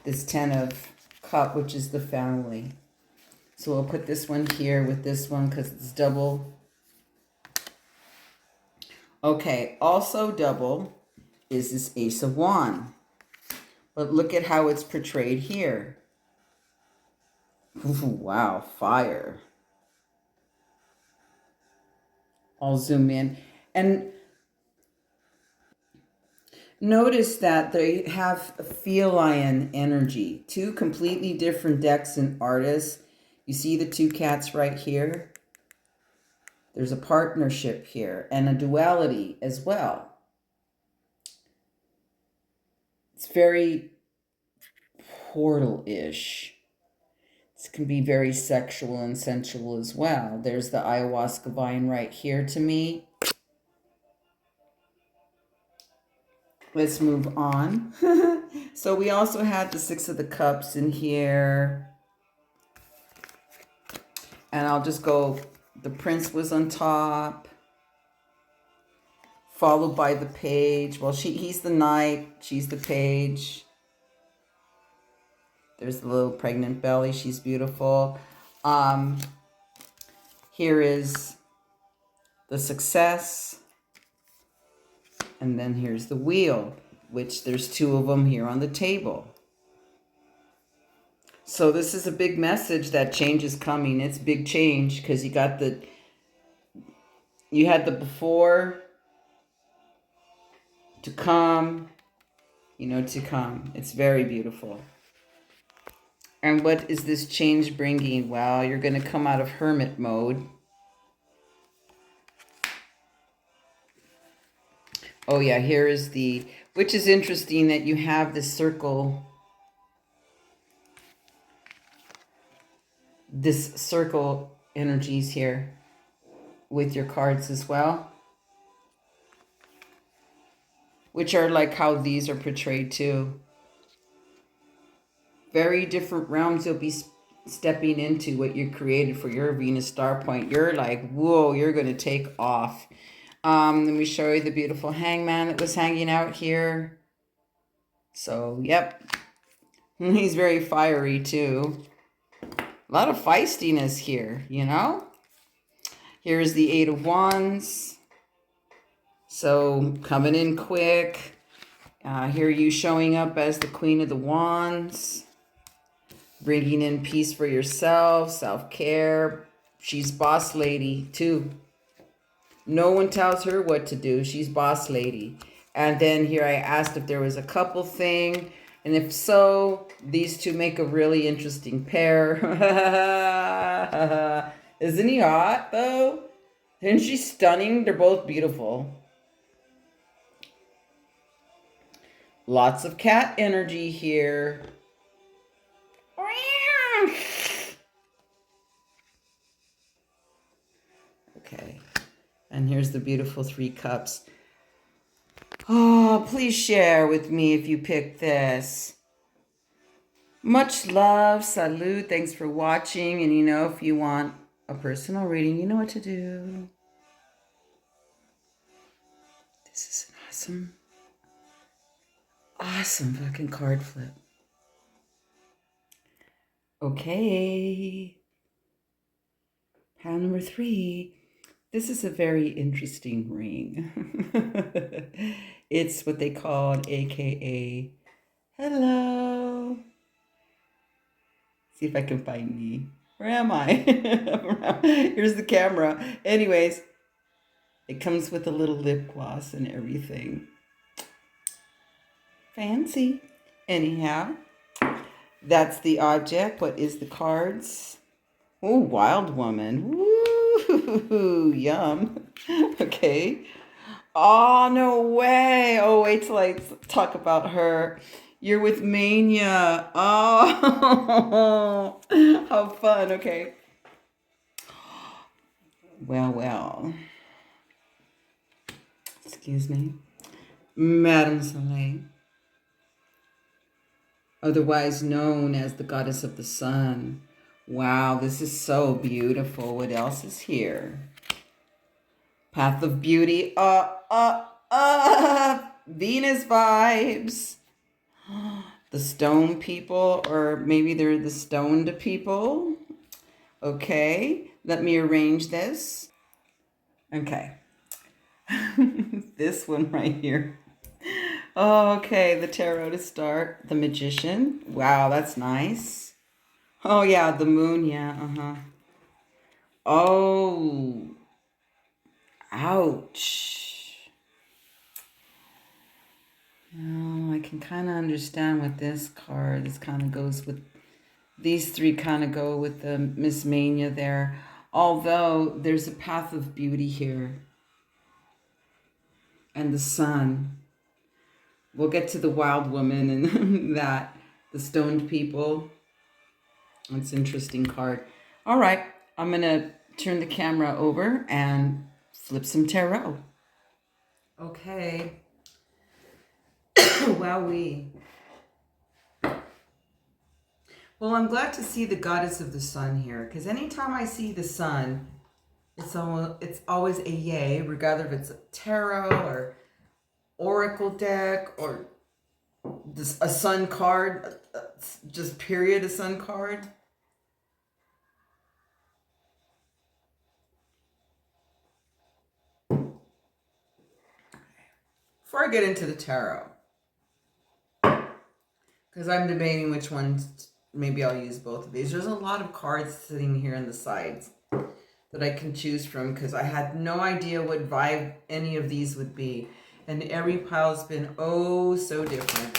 this 10 of Cup, which is the family. So we'll put this one here with this one because it's double. Okay, also double is this Ace of Wands. But look at how it's portrayed here. Ooh, wow, fire. I'll zoom in. And notice that they have a feline energy. 2 completely different decks and artists. You see the 2 cats right here? There's a partnership here and a duality as well. It's very portal-ish. This can be very sexual and sensual as well. There's the ayahuasca vine right here to me. Let's move on. So we also had the 6 of the Cups in here. And I'll just go, the Prince was on top. Followed by the Page. Well, he's the Knight. She's the Page. There's the little pregnant belly. She's beautiful. Here is the Success. And then here's the Wheel, which there's 2 of them here on the table. So this is a big message that change is coming. It's big change because you had the before to come, to come. It's very beautiful. And what is this change bringing? Well, you're going to come out of hermit mode. Oh yeah, here is which is interesting that you have this circle energies here with your cards as well, which are like how these are portrayed too. Very different realms you'll be stepping into, what you created for your Venus star point. You're like, whoa, you're going to take off.
Let me show you the beautiful hangman that was hanging out here. So, yep. He's very fiery too. A lot of feistiness here, you know? Here's the Eight of Wands. So, coming in quick. Here you showing up as the Queen of the Wands. Bringing in peace for yourself, self-care. She's boss lady too. No one tells her what to do. She's boss lady. And then here I asked if there was a couple thing. And if so, these two make a really interesting pair. Isn't he hot though? Isn't she stunning? They're both beautiful. Lots of cat energy here. Okay. And here's the beautiful Three Cups. Oh, please share with me if you picked this. Much love. Salud. Thanks for watching. And you know, if you want a personal reading, you know what to do. This is an awesome fucking card flip. Okay. Pile number 3. This is a very interesting ring. It's what they called AKA hello. See if I can find me. Where am I? Here's the camera. Anyways, it comes with a little lip gloss and everything. Fancy. Anyhow, that's the object. What is the cards? Oh, wild woman. Woo, yum. Okay. Oh, no way. Oh, wait till I talk about her. You're with Mania. Oh, how fun. Okay. Well. Excuse me. Madame Soleil, otherwise known as the goddess of the sun. Wow, this is so beautiful. What else is here? Path of Beauty. Venus vibes. The stone people, or maybe they're the stoned people. Okay, let me arrange this. Okay. This one right here. Okay, the tarot to start. The Magician. Wow, that's nice. Oh, yeah, the moon. Yeah, Oh, ouch. Oh, I can kind of understand with this card. This kind of goes with, these three kind of go with the Miss Mania there. Although there's a path of beauty here. And the sun. We'll get to the wild woman and that. The stoned people. That's an interesting card. All right, I'm going to turn the camera over and flip some tarot.
Okay. WOWie. Well, I'm glad to see the goddess of the sun here, because anytime I see the sun, it's always a yay, regardless if it's a tarot or oracle deck or just a sun card, just period, a sun card. Before I get into the tarot, because I'm debating which ones, maybe I'll use both of these. There's a lot of cards sitting here on the sides that I can choose from, because I had no idea what vibe any of these would be. And every pile's been oh so different.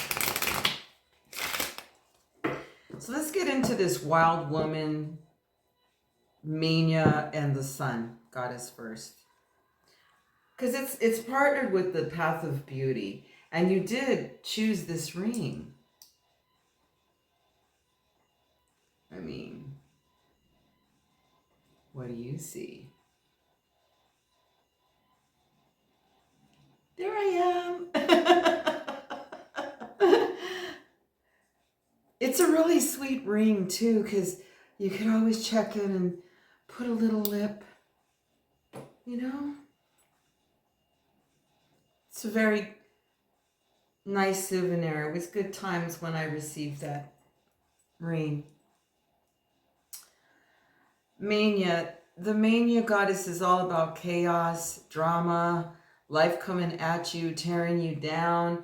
So let's get into this wild woman, Mania, and the sun goddess first. Because it's partnered with the path of beauty. And you did choose this ring. I mean, what do you see? There I am. It's a really sweet ring too, because you can always check in and put a little lip, you know? It's a very nice souvenir. It was good times when I received that ring. Mania. The Mania goddess is all about chaos, drama, life coming at you, tearing you down.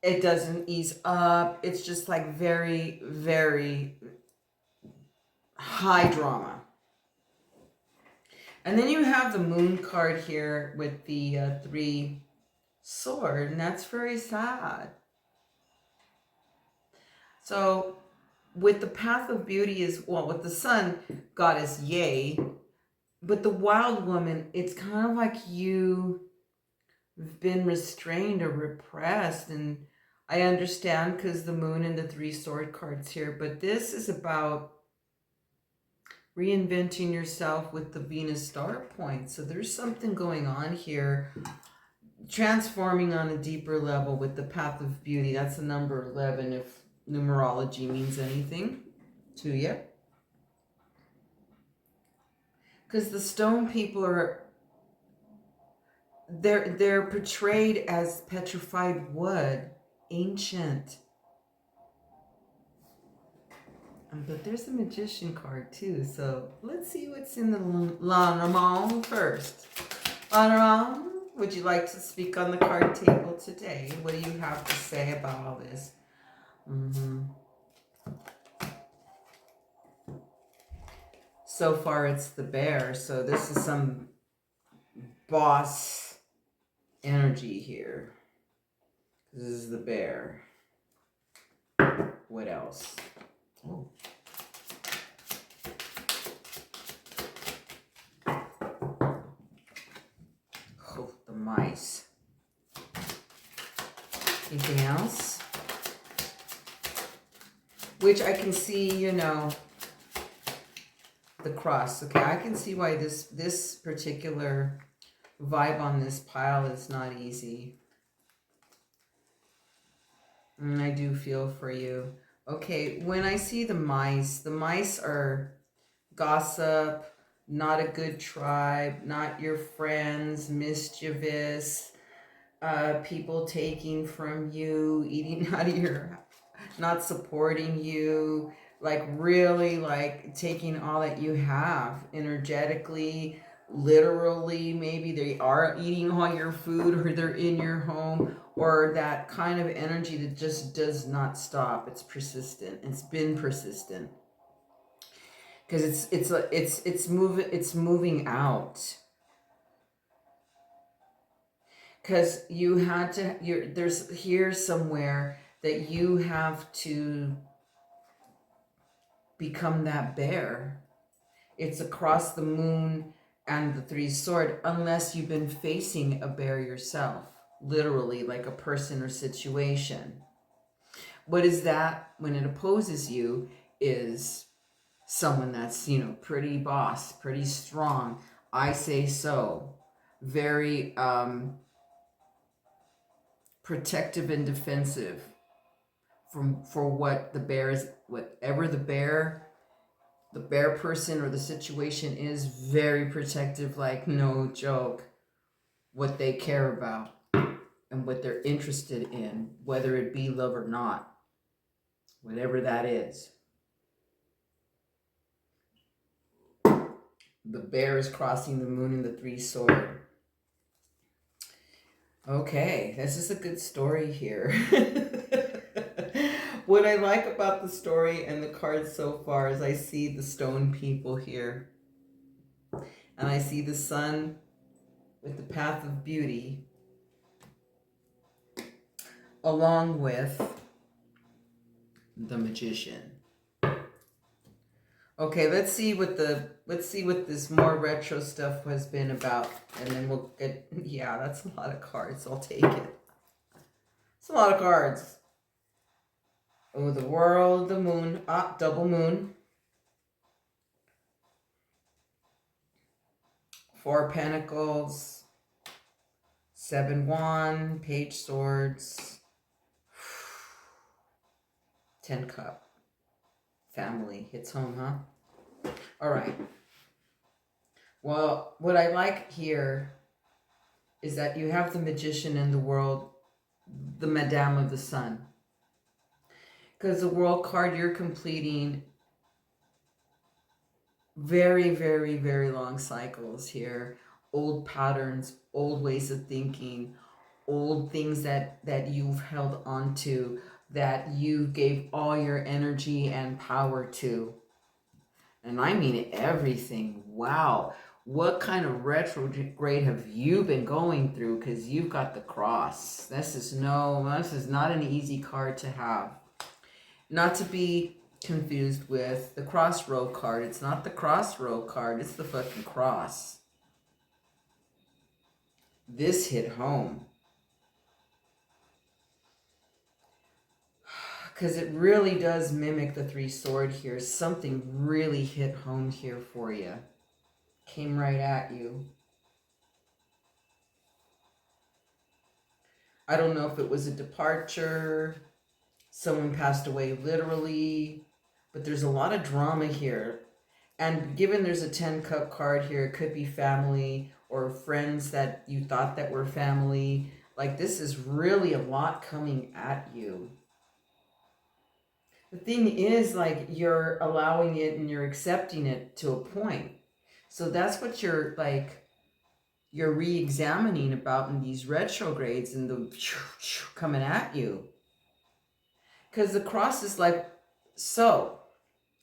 It doesn't ease up. It's just like very, very high drama. And then you have the moon card here with the 3 sword, and that's very sad. So with the path of beauty is, well, with the sun goddess, yay. But the wild woman, it's kind of like you've been restrained or repressed. And I understand because the moon and the 3 sword cards here, but this is about reinventing yourself with the Venus star point. So there's something going on here, transforming on a deeper level with the path of beauty. That's the number 11 if numerology means anything to you. Because the stone people are, they're portrayed as petrified wood, ancient. But there's a magician card too, so let's see what's in the Lenormand first. Lenormand, would you like to speak on the card table today? What do you have to say about all this? So far it's the bear, so this is some boss energy here. This is the bear. What else? Oh. Oh, the mice. Anything else? Which I can see, you know, the cross. Okay, I can see why this particular vibe on this pile is not easy. And I do feel for you. Okay, when I see the mice are gossip, not a good tribe, not your friends, mischievous, people taking from you, eating out of your, not supporting you, like really like taking all that you have energetically, literally. Maybe they are eating all your food, or they're in your home, or that kind of energy that just does not stop. It's persistent. It's been persistent because it's moving out. Because you had to, there's here somewhere that you have to become that bear. It's across the moon and the 3 sword, unless you've been facing a bear yourself, literally like a person or situation. What is that when it opposes you is someone that's, you know, pretty boss, pretty strong. I say so. Very protective and defensive for what the bear is, whatever the bear person or the situation is, very protective, like no joke, what they care about and what they're interested in, whether it be love or not, whatever that is. The bear is crossing the moon in the 3 sword. Okay, this is a good story here. What I like about the story and the cards so far is I see the stone people here. And I see the sun with the path of beauty, along with the magician. Okay, let's see what this more retro stuff has been about, and then we'll get, yeah, that's a lot of cards. I'll take it. It's a lot of cards. Oh, the world, the moon, double moon. 4 pentacles, 7 wand, page swords, 10 cup. Family hits home, huh? All right. Well, what I like here is that you have the magician in the world, the Madame of the Sun. Because the world card you're completing very, very, very long cycles here. Old patterns, old ways of thinking, old things that you've held on to, that you gave all your energy and power to. And I mean everything. Wow. What kind of retrograde have you been going through? Because you've got the cross. This is not an easy card to have. Not to be confused with the crossroad card. It's not the crossroad card. It's the fucking cross. This hit home. Because it really does mimic the three sword here. Something really hit home here for you. Came right at you. I don't know if it was a departure, someone passed away literally, but there's a lot of drama here. And given there's a 10 cup card here, it could be family or friends that you thought that were family. Like, this is really a lot coming at you. The thing is, like, you're allowing it and you're accepting it to a point. So that's what you're re-examining about in these retrogrades and the coming at you. Because the cross is like, so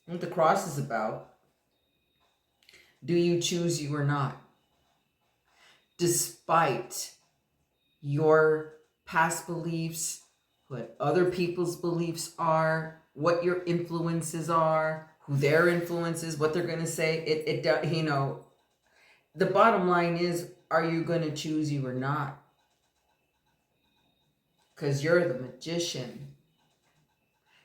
what the cross is about, do you choose you or not? Despite your past beliefs, what other people's beliefs are, what your influences are, who their influences, what they're going to say, the bottom line is, are you going to choose you or not? Because you're the magician.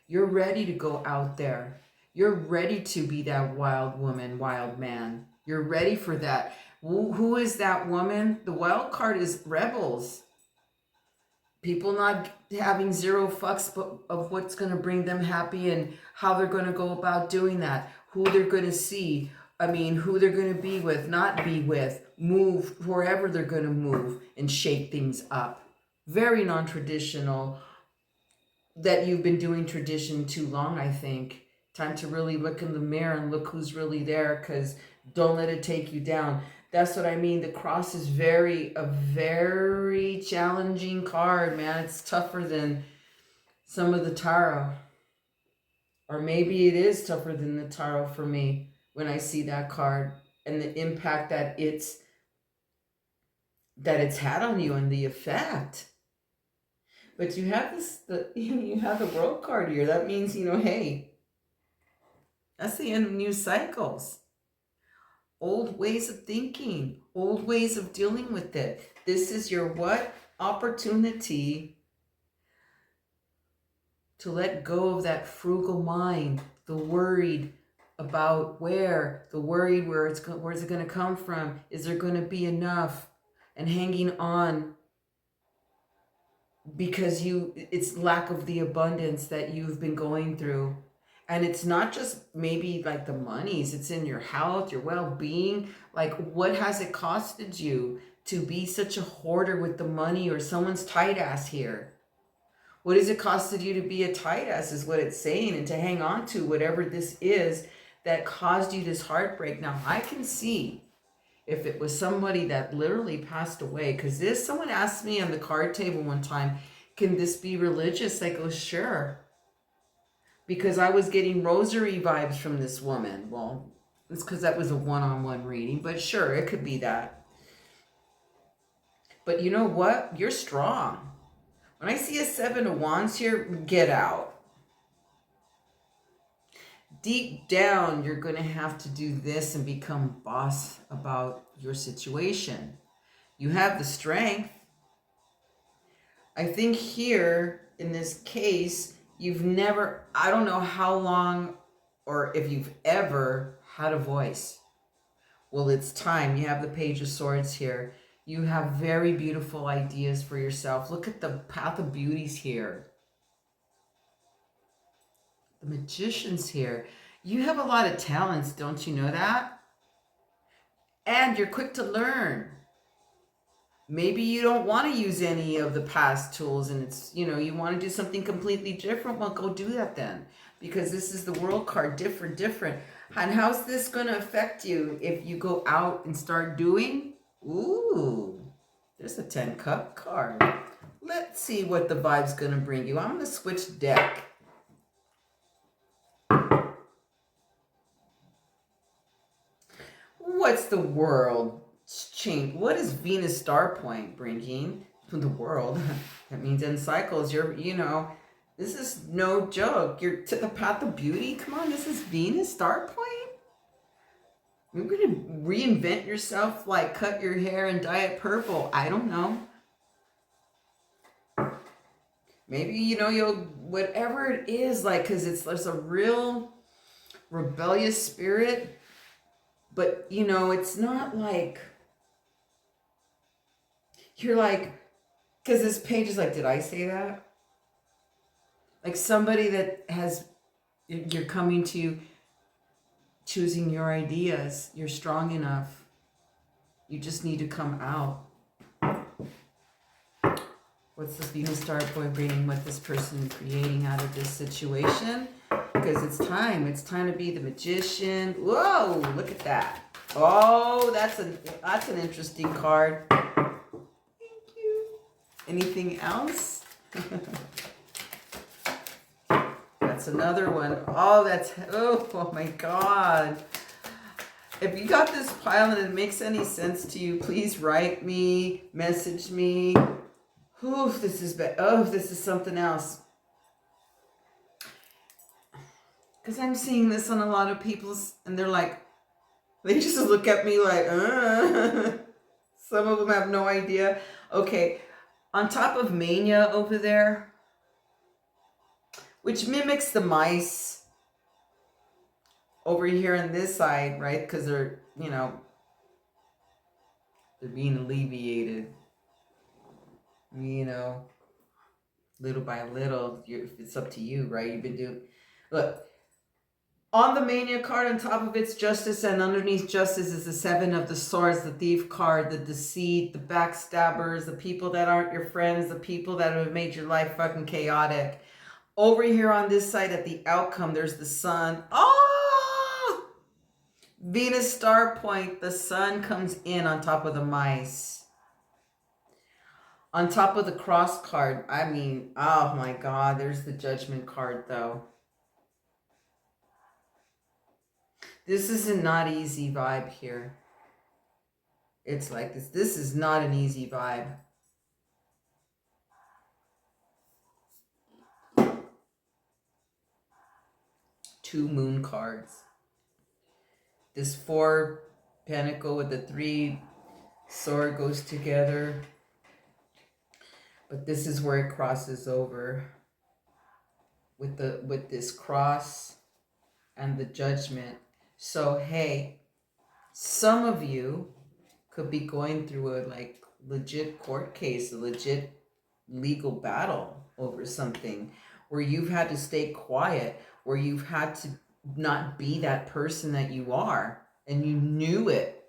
You're ready to go out there. You're ready to be that wild woman, wild man. You're ready for that. Who is that woman? The wild card is rebels. People not having zero fucks of what's going to bring them happy and how they're going to go about doing that. Who they're going to see. Who they're going to be with, not be with. Move wherever they're going to move and shake things up. Very non-traditional. That you've been doing tradition too long, I think. Time to really look in the mirror and look who's really there, because don't let it take you down. That's what I mean. The cross is a very challenging card, man. It's tougher than some of the tarot. Or maybe it is tougher than the tarot for me when I see that card and the impact that it's had on you and the effect. But you have you have the world card here. That means, hey, that's the end of new cycles. Old ways of thinking, old ways of dealing with it. This is your what? Opportunity to let go of that frugal mind, the worried about where's it going to come from? Is there going to be enough? And hanging on because it's lack of the abundance that you've been going through. And it's not just maybe like the monies, it's in your health, your well-being. Like, what has it costed you to be such a hoarder with the money, or someone's tight ass here? What has it costed you to be a tight ass is what it's saying, and to hang on to whatever this is that caused you this heartbreak. Now, I can see if it was somebody that literally passed away, because someone asked me on the card table one time, can this be religious? I go, sure. Because I was getting rosary vibes from this woman. Well, it's because that was a one-on-one reading, but sure, it could be that. But you know what? You're strong. When I see a 7 of Wands here, get out. Deep down, you're going to have to do this and become boss about your situation. You have the strength. I think here, in this case, I don't know how long or if you've ever had a voice. Well, it's time. You have the Page of Swords here. You have very beautiful ideas for yourself. Look at the Path of Beauties here. The Magician's here. You have a lot of talents, don't you know that? And you're quick to learn. Maybe you don't want to use any of the past tools and it's, you want to do something completely different. Well, go do that then. Because this is the world card, different. And how's this going to affect you if you go out and start doing? Ooh, there's a 10 cup card. Let's see what the vibe's going to bring you. I'm going to switch deck. What's the world? Ching. What is Venus star point bringing to the world? That means end cycles. This is no joke. You're to the path of beauty. Come on, this is Venus star point. You're going to reinvent yourself, like cut your hair and dye it purple. I don't know. Maybe, you'll, whatever it is, like, because there's a real rebellious spirit. But, it's not like, you're like, because this page is like, did I say that? Like somebody that you're coming to choosing your ideas. You're strong enough. You just need to come out. What's this Venus star point bringing? What this person is creating out of this situation? Because it's time. It's time to be the magician. Whoa, look at that. Oh, that's an interesting card. Thank you. Anything else? That's another one. Oh my God. If you got this pile and it makes any sense to you, please write me, message me. Oh, this is bad. Oh, this is something else. Because I'm seeing this on a lot of people's, and they're like, they just look at me like, Some of them have no idea. Okay, on top of mania over there, which mimics the mice over here on this side, right? Because they're, they're being alleviated, little by little. It's up to you, right? You've been doing, look, on the mania card, on top of it's justice, and underneath justice is the 7 of the swords, the thief card, the deceit, the backstabbers, the people that aren't your friends, the people that have made your life fucking chaotic. Over here on this side at the outcome, there's the sun. Oh! Venus star point, the sun comes in on top of the mice. On top of the cross card, oh my God, there's the judgment card though. This is a not easy vibe here. It's like this. This is not an easy vibe. Two moon cards. This 4 pentacle with the 3 sword goes together. But this is where it crosses over with this cross and the judgment. So hey, some of you could be going through a legit court case, a legit legal battle over something where you've had to stay quiet, where you've had to not be that person that you are, and you knew it.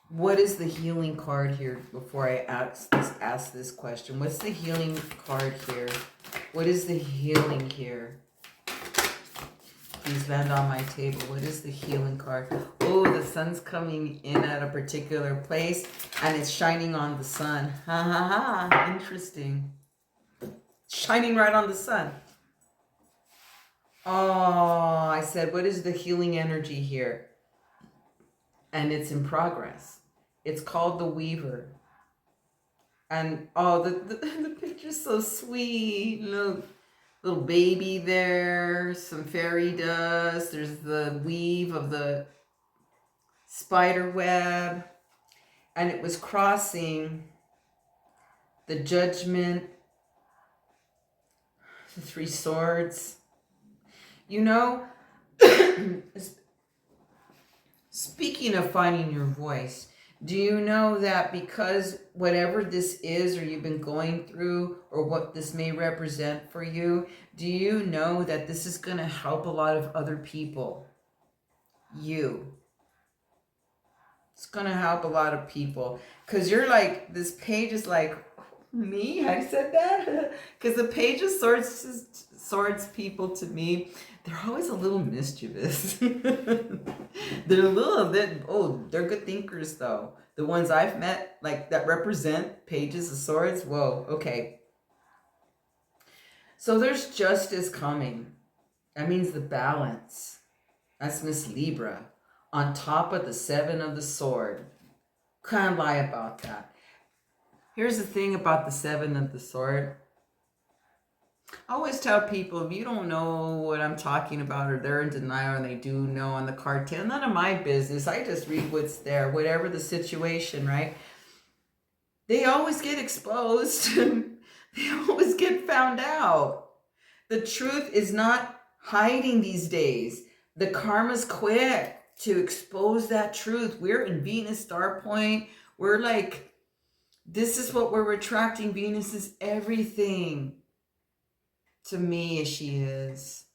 What is the healing card here before I ask this question? What's the healing card here? What is the healing here? Please land on my table. What is the healing card? Oh, the sun's coming in at a particular place and it's shining on the sun. Ha ha ha. Interesting. Shining right on the sun. Oh, I said, what is the healing energy here? And it's in progress. It's called the Weaver. And oh, the picture's so sweet. Look, little baby there, some fairy dust. There's the weave of the spider web. And it was crossing the judgment, the 3 swords. Speaking of finding your voice, do you know that because whatever this is or you've been going through or what this may represent for you, do you know that this is going to help a lot of other people? You. It's gonna help a lot of people. Cause you're like, this page is like, me? I said that? Cause the page of swords people to me, they're always a little mischievous. They're a little bit, oh, they're good thinkers though. The ones I've met, like that represent pages of swords, whoa, okay. So there's justice coming. That means the balance. That's Miss Libra. On top of the 7 of the sword. Can't lie about that. Here's the thing about the 7 of the sword. I always tell people, if you don't know what I'm talking about, or they're in denial and they do know on the card tale, none of my business. I just read what's there, whatever the situation, right? They always get exposed. They always get found out. The truth is not hiding these days. The karma's quick to expose that truth. We're in Venus star point. We're like, this is what we're attracting. Venus is everything to me, as she is.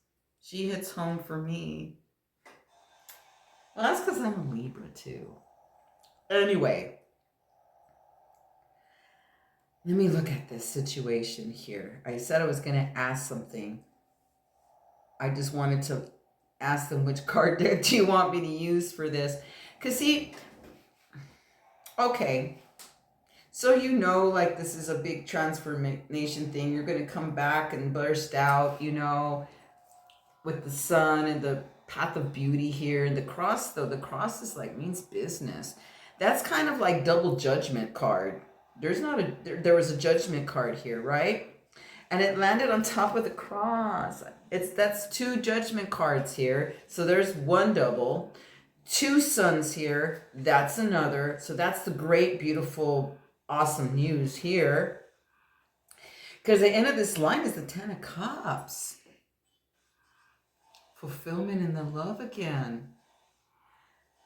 She hits home for me. Well, that's because I'm a Libra too. Anyway, let me look at this situation here. I said I was going to ask something. I just wanted to ask them, which card deck do you want me to use for this? Because see, okay, so you know, like this is a big transformation thing. You're going to come back and burst out, you know, with the sun and the path of beauty here. And the cross, though, the cross is like, means business. That's kind of like double judgment card. There's not a, there was a judgment card here, right? And it landed on top of the cross. That's 2 judgment cards here. So there's 1 double. 2 suns here. That's another. So that's the great, beautiful, awesome news here. Because the end of this line is the 10 of Cups. Fulfillment in the love again.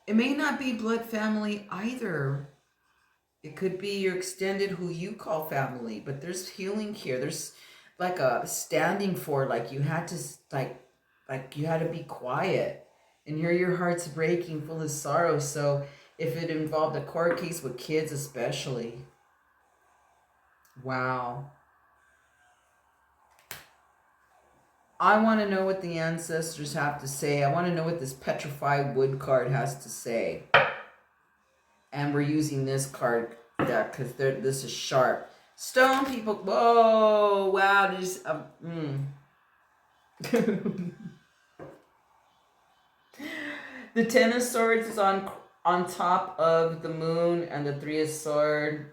It may not be blood family either. It could be your extended, who you call family. But there's healing here. There's like a standing for, like you had to, like you had to be quiet. And here your heart's breaking, full of sorrow. So if it involved a court case with kids especially. Wow. I want to know what the ancestors have to say. I want to know what this petrified wood card has to say. And we're using this card deck because this is sharp. Stone people. Whoa. Wow. Just, The 10 of Swords is on top of the moon, and the 3 of Swords,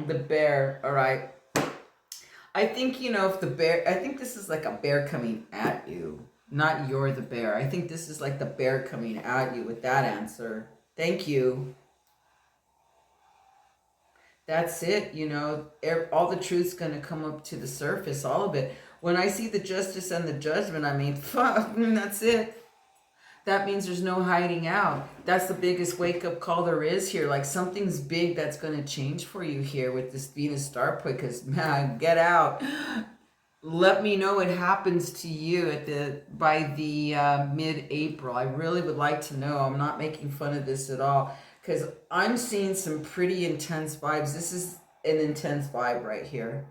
the bear. All right. I think, you know, if the bear, I think this is like a bear coming at you. Not you're the bear. I think this is like the bear coming at you with that answer. Thank you. That's it, you know. All the truth's going to come up to the surface, all of it. When I see the justice and the judgment, I mean, fuck, that's it. That means there's no hiding out. That's the biggest wake-up call there is here. Like something's big that's going to change for you here with this Venus star point. Because, man, get out. Let me know what happens to you by the mid-April. I really would like to know. I'm not making fun of this at all. Because I'm seeing some pretty intense vibes. This is an intense vibe right here.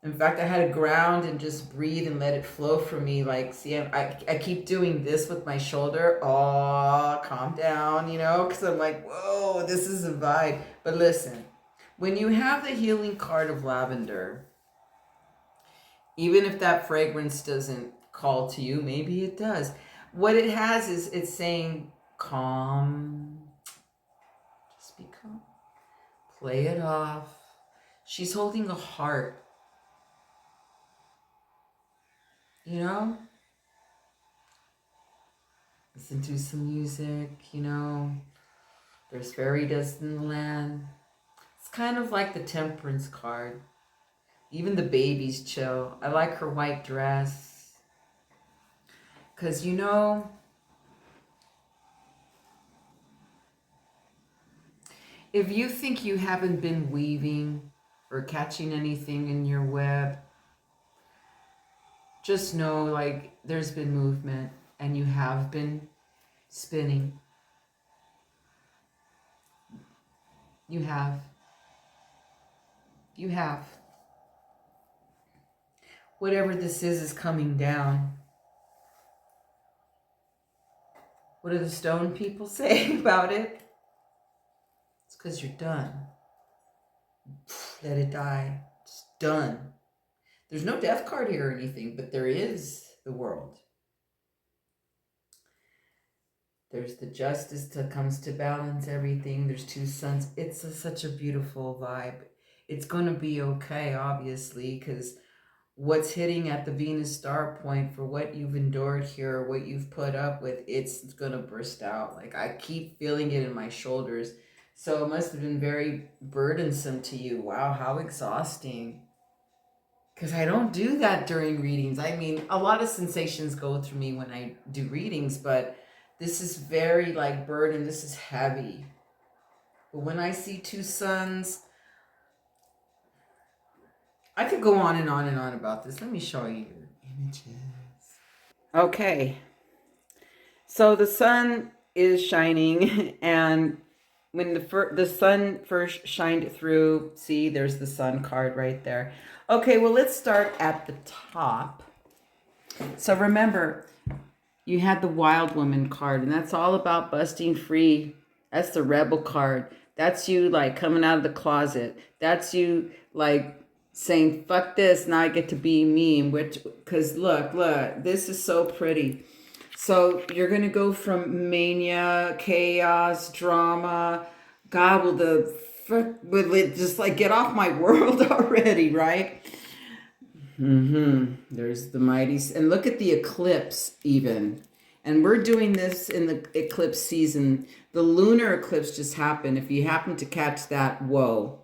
In fact, I had to ground and just breathe and let it flow from me. Like, see, I keep doing this with my shoulder. Oh, calm down, you know, because I'm like, whoa, this is a vibe. But listen, when you have the healing card of lavender, even if that fragrance doesn't call to you, maybe it does. What it has is it's saying, calm, just be calm, play it off. She's holding a heart. You know, listen to some music, you know, there's fairy dust in the land. It's kind of like the temperance card. Even the baby's chill. I like her white dress. Because, you know, if you think you haven't been weaving or catching anything in your web, just know, like, there's been movement and you have been spinning. You have. You have. Whatever this is coming down. What do the stone people say about it? It's because you're done. Let it die. It's done. There's no death card here or anything, but there is the world. There's the justice that comes to balance everything. There's two suns. It's such a beautiful vibe. It's going to be okay, obviously, because what's hitting at the Venus star point for what you've endured here, what you've put up with, it's going to burst out. Like, I keep feeling it in my shoulders. So it must have been very burdensome to you. Wow, how exhausting. Because I don't do that during readings. I mean, a lot of sensations go through me when I do readings, but this is very like burden. This is heavy. But when I see two suns, I could go on and on and on about this. Let me show you images. Okay. So the sun is shining, and when the sun first shined through, see, there's the sun card right there. Okay, well, let's start at the top. So remember, you had the Wild Woman card, and that's all about busting free. That's the Rebel card. That's you like coming out of the closet. That's you like saying, fuck this, now I get to be me. Which, because look, this is so pretty. So you're going to go from mania, chaos, drama. God, will it just like get off my world already, right? There's the mighty, and look at the eclipse even. And we're doing this in the eclipse season. The lunar eclipse just happened. If you happen to catch that, whoa.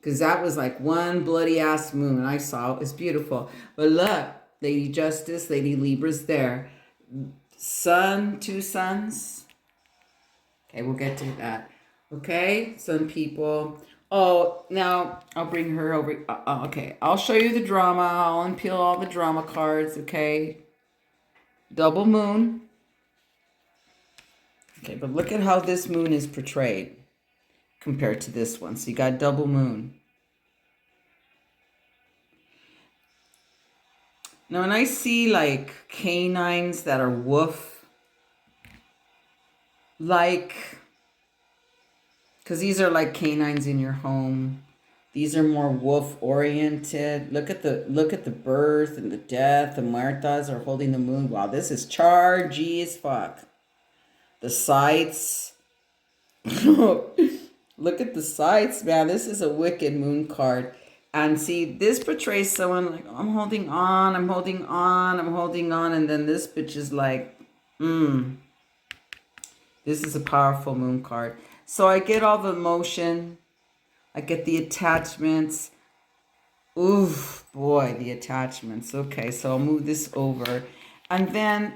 Because that was like one bloody ass moon. I saw it was beautiful. But look, Lady Justice, Lady Libra's there. Sun, two suns. Okay, we'll get to that. Okay, sun people. Oh, now I'll bring her over. Okay, I'll show you the drama. I'll unpeel all the drama cards, okay? Double moon. Okay, but look at how this moon is portrayed compared to this one. So you got double moon. Now, when I see like canines that are woof, like, because these are like canines in your home. These are more wolf oriented. Look at the birth and the death. The muertas are holding the moon. Wow, this is chargy as fuck. The sights. Look at the sights, man. This is a wicked moon card. And see, this portrays someone like, I'm holding on, I'm holding on, I'm holding on. And then this bitch is like, This is a powerful moon card. So I get all the emotion. I get the attachments. Oof, boy, the attachments. Okay, so I'll move this over. And then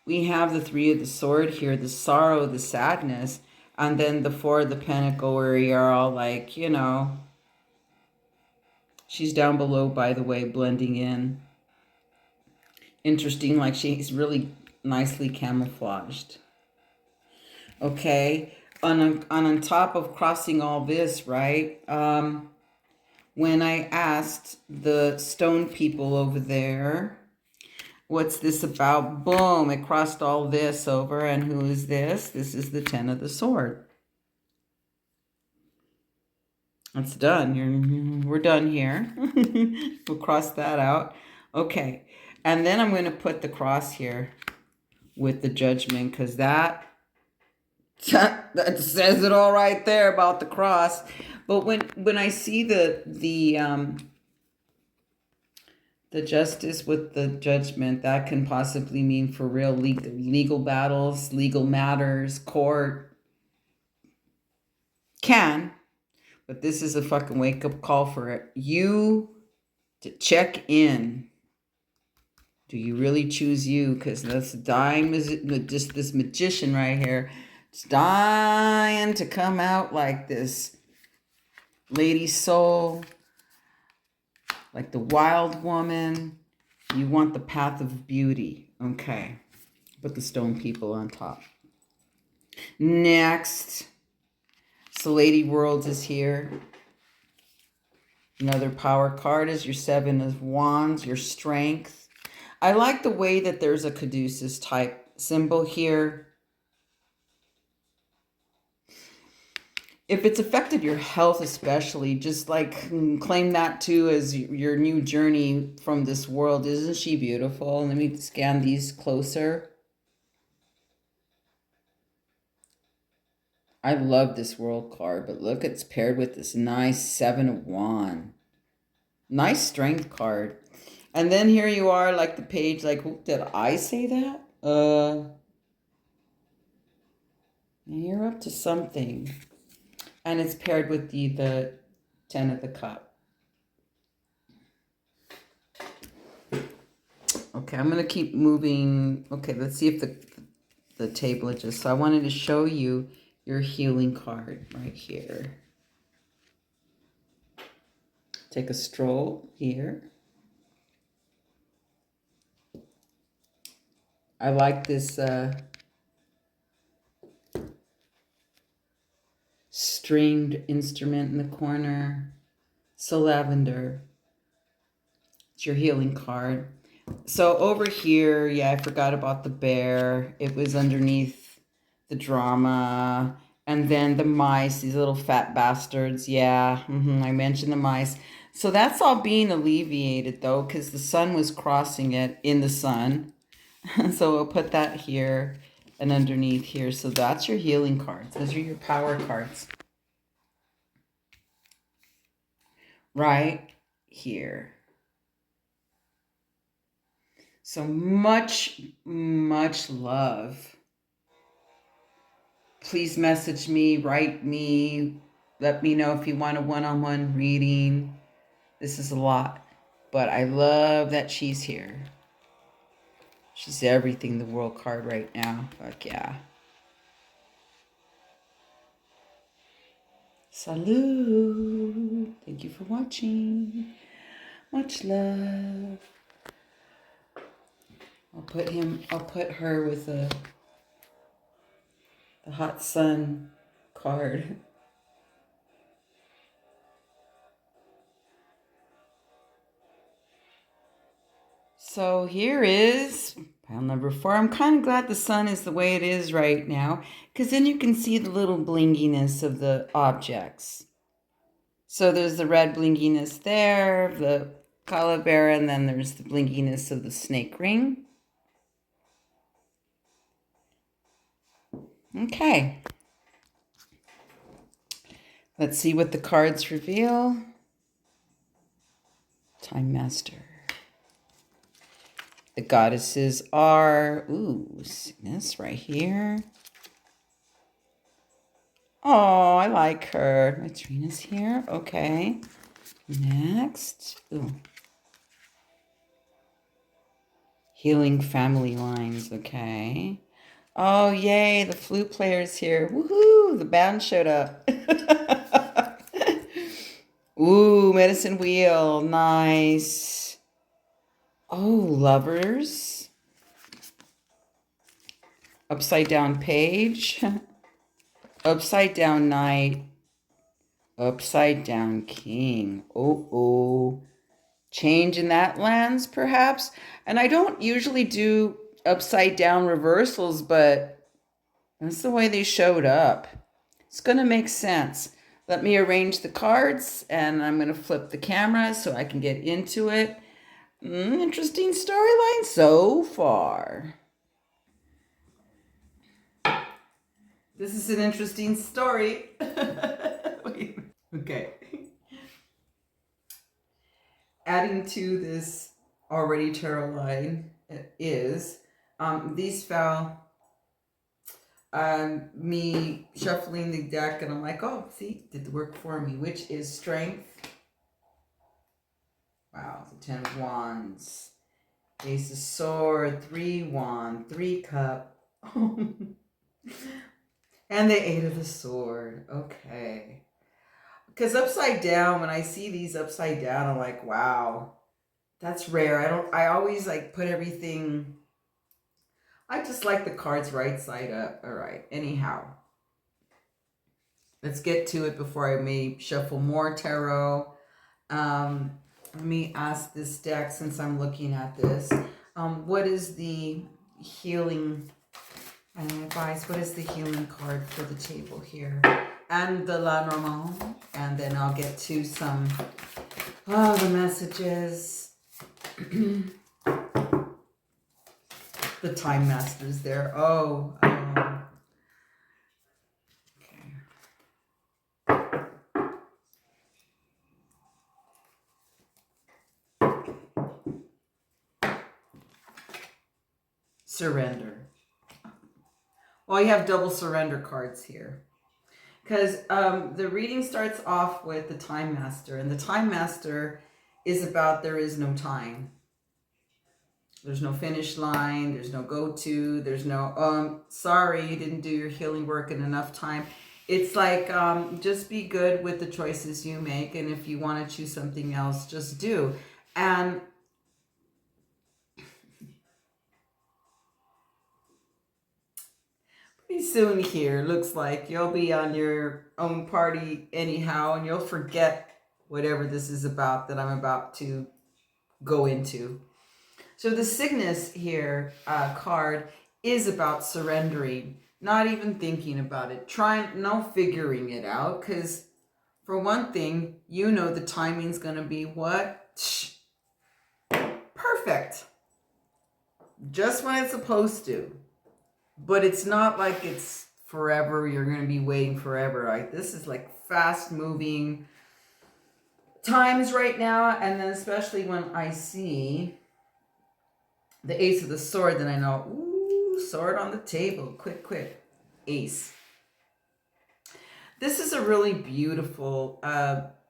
we have the Three of the Sword here, the sorrow, the sadness. And then the Four of the Pentacle, where you're all like, you know. She's down below, by the way, blending in. Interesting, like she's really nicely camouflaged. Okay, on top of crossing all this, right? When I asked the stone people over there, what's this about? Boom, it crossed all this over. And who is this? This is the Ten of the Sword. That's done. We're done here. We'll cross that out. Okay, and then I'm going to put the cross here with the Judgment, because that says it all right there about the cross. But when I see the Justice with the Judgment, that can possibly mean for real legal battles, legal matters, court. Can. But this is a fucking wake-up call for you to check in. Do you really choose you? Because that's dying, just this magician right here. It's dying to come out like this lady soul, like the wild woman. You want the path of beauty. Okay. Put the stone people on top. Next.
So Lady Worlds is here. Another power card is your Seven of Wands, your strength. I like the way that there's a caduceus type symbol here. If it's affected your health especially, just like claim that too as your new journey from this world. Isn't she beautiful? Let me scan these closer. I love this world card, but look, it's paired with this nice Seven of Wands. Nice strength card. And then here you are, like the page, like, did I say that? You're up to something. And it's paired with the 10 of the cup. Okay, I'm going to keep moving. Okay, let's see if the table adjusts. So I wanted to show you your healing card right here. Take a stroll here. I like this stringed instrument in the corner. So lavender. It's your healing card. So over here, yeah, I forgot about the bear. It was underneath the drama. And then the mice, these little fat bastards. Yeah, I mentioned the mice. So that's all being alleviated, though, because the sun was crossing it in the sun. So we'll put that here and underneath here. So that's your healing cards. Those are your power cards. Right here. So much, much love. Please message me, write me, let me know if you want a one-on-one reading. This is a lot, but I love that she's here. She's everything, the world card right now. Fuck yeah. Salud. Thank you for watching. Much love. I'll put her with the hot sun card. So here is pile number 4. I'm kind of glad the sun is the way it is right now, because then you can see the little blinginess of the objects. So there's the red blinginess there, the calavera, and then there's the blinginess of the snake ring. Okay. Let's see what the cards reveal. Time Master. The goddesses are, this right here. Oh, I like her. Trina's here. Okay. Next. Healing family lines. Okay. Oh, yay. The flute player's here. Woohoo. The band showed up. Ooh, medicine wheel. Nice. Oh, lovers. Upside down page. Upside down knight. Upside down king. Oh. Change in that lands, perhaps. And I don't usually do upside down reversals, but that's the way they showed up. It's going to make sense. Let me arrange the cards, and I'm going to flip the camera so I can get into it. Interesting storyline so far. This is an interesting story. Okay. Adding to this already tarot line is these fell. Me shuffling the deck, and I'm like, oh, see, did the work for me, which is strength. Wow, the 10 of Wands. Ace of Sword, 3 Wand, 3 Cup. And the 8 of the Sword. Okay. Because upside down, when I see these upside down, I'm like, wow, that's rare. I always like put everything, I just like the cards right side up. All right, anyhow.
let's get to it before I may shuffle more tarot. Let me ask this deck, since I'm looking at this. What is the healing advice? What is the healing card for the table here? And the La Normande. And then I'll get to some, the messages. The Time Master's there. Surrender. Well, you have double surrender cards here. Because the reading starts off with the Time Master. And the Time Master is about there is no time. There's no finish line. There's no go-to. There's no, sorry, you didn't do your healing work in enough time. It's like, just be good with the choices you make. And if you want to choose something else, just do. And pretty soon here, looks like you'll be on your own party anyhow, and you'll forget whatever this is about that I'm about to go into. So the Cygnus here card is about surrendering, not even thinking about it, no figuring it out, because for one thing, you know the timing's going to be what? Perfect. Just when it's supposed to. But it's not like it's forever. You're going to be waiting forever. Right? This is like fast moving times right now. And then especially when I see the Ace of the Sword, then I know, ooh, sword on the table. Quick, quick. Ace. This is a really beautiful,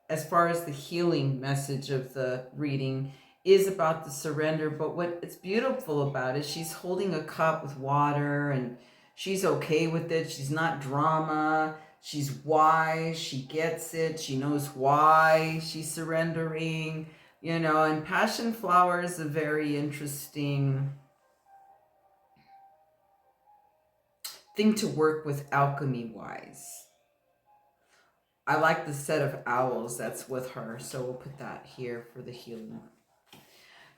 as far as the healing message of the reading, is about the surrender. But what it's beautiful about is she's holding a cup with water and she's okay with it. She's not drama. She's wise. She gets it. She knows why she's surrendering, you know. And passion flower is a very interesting thing to work with alchemy wise. I like the set of owls that's with her, so we'll put that here for the healing.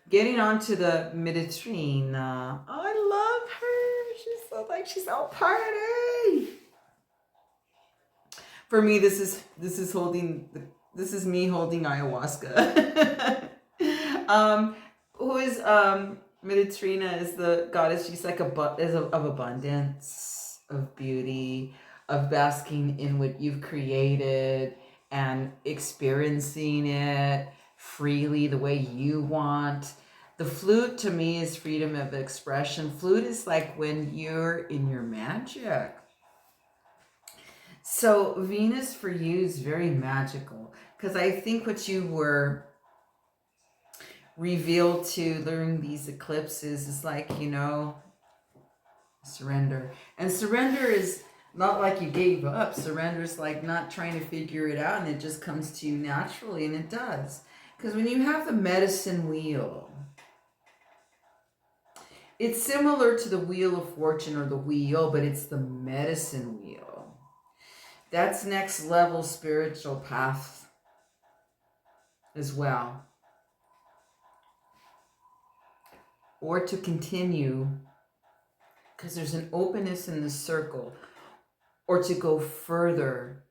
Getting on to the Mediterranean. Oh, I love her. She's so like she's all party. For me, this is me holding ayahuasca. Who is Mediterranean is the goddess. She's like of abundance, of beauty, of basking in what you've created and experiencing it freely the way you want. The flute to me is freedom of expression. Flute is like when you're in your magic. So Venus for you is very magical, because I think what you were revealed to during these eclipses is like, you know, surrender. And surrender is not like you gave up. Surrender is like not trying to figure it out, and it just comes to you naturally, and it does. Because when you have the medicine wheel, it's similar to the Wheel of Fortune or the wheel, but it's the medicine wheel. That's next level spiritual path as well. Or to continue, because there's an openness in the circle, or to go further,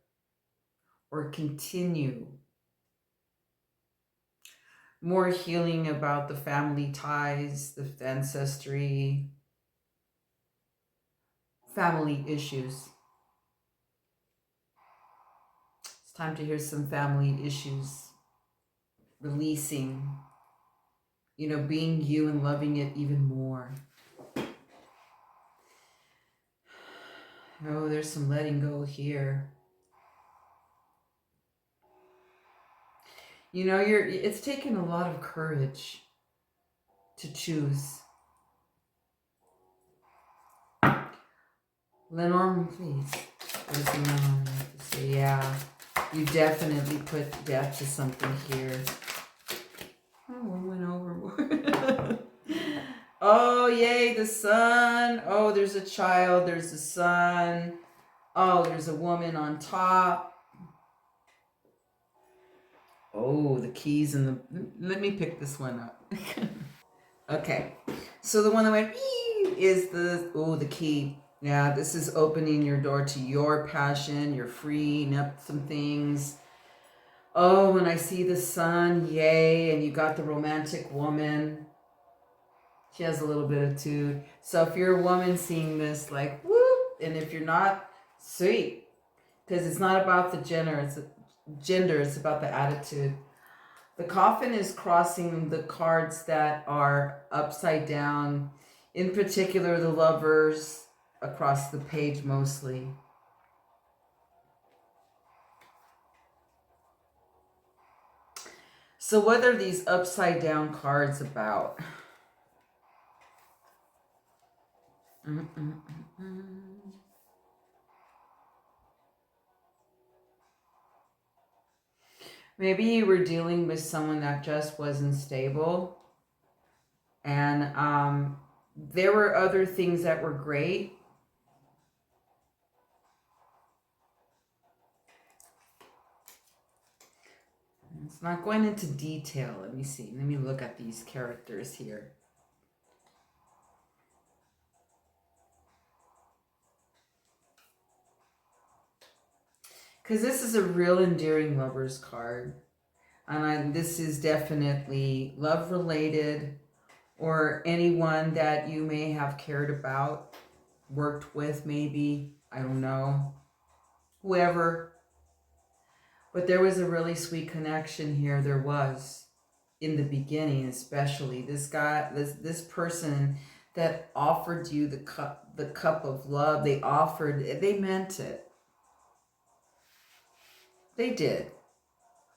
or continue. More healing about the family ties, the ancestry, family issues. It's time to hear some family issues. Releasing, you know, being you and loving it even more. Oh, there's some letting go here. You know, it's taken a lot of courage to choose. Lenormand, please. What does Lenormand have to say? Yeah, you definitely put death to something here. Oh, we went overboard. Oh, yay, the sun. Oh, there's a child. There's a son. Oh, there's a woman on top. Oh, the keys and the... Let me pick this one up. Okay. So the one that went is the... Oh, the key. Yeah, this is opening your door to your passion. You're freeing up some things. Oh, when I see the sun, yay. And you got the romantic woman. She has a little bit of tude. So if you're a woman seeing this, like, whoop. And if you're not, sweet. Because it's not about the gender, it's about the attitude. The coffin is crossing the cards that are upside down, in particular the lovers across the page mostly. So what are these upside down cards about? Maybe you were dealing with someone that just wasn't stable. And there were other things that were great. It's not going into detail. Let me see. Let me look at these characters here. Because this is a real endearing lovers card. And this is definitely love related, or anyone that you may have cared about, worked with maybe. I don't know. Whoever. But there was a really sweet connection here. There was. In the beginning, especially. This guy, this person that offered you the cup of love, they meant it. They did.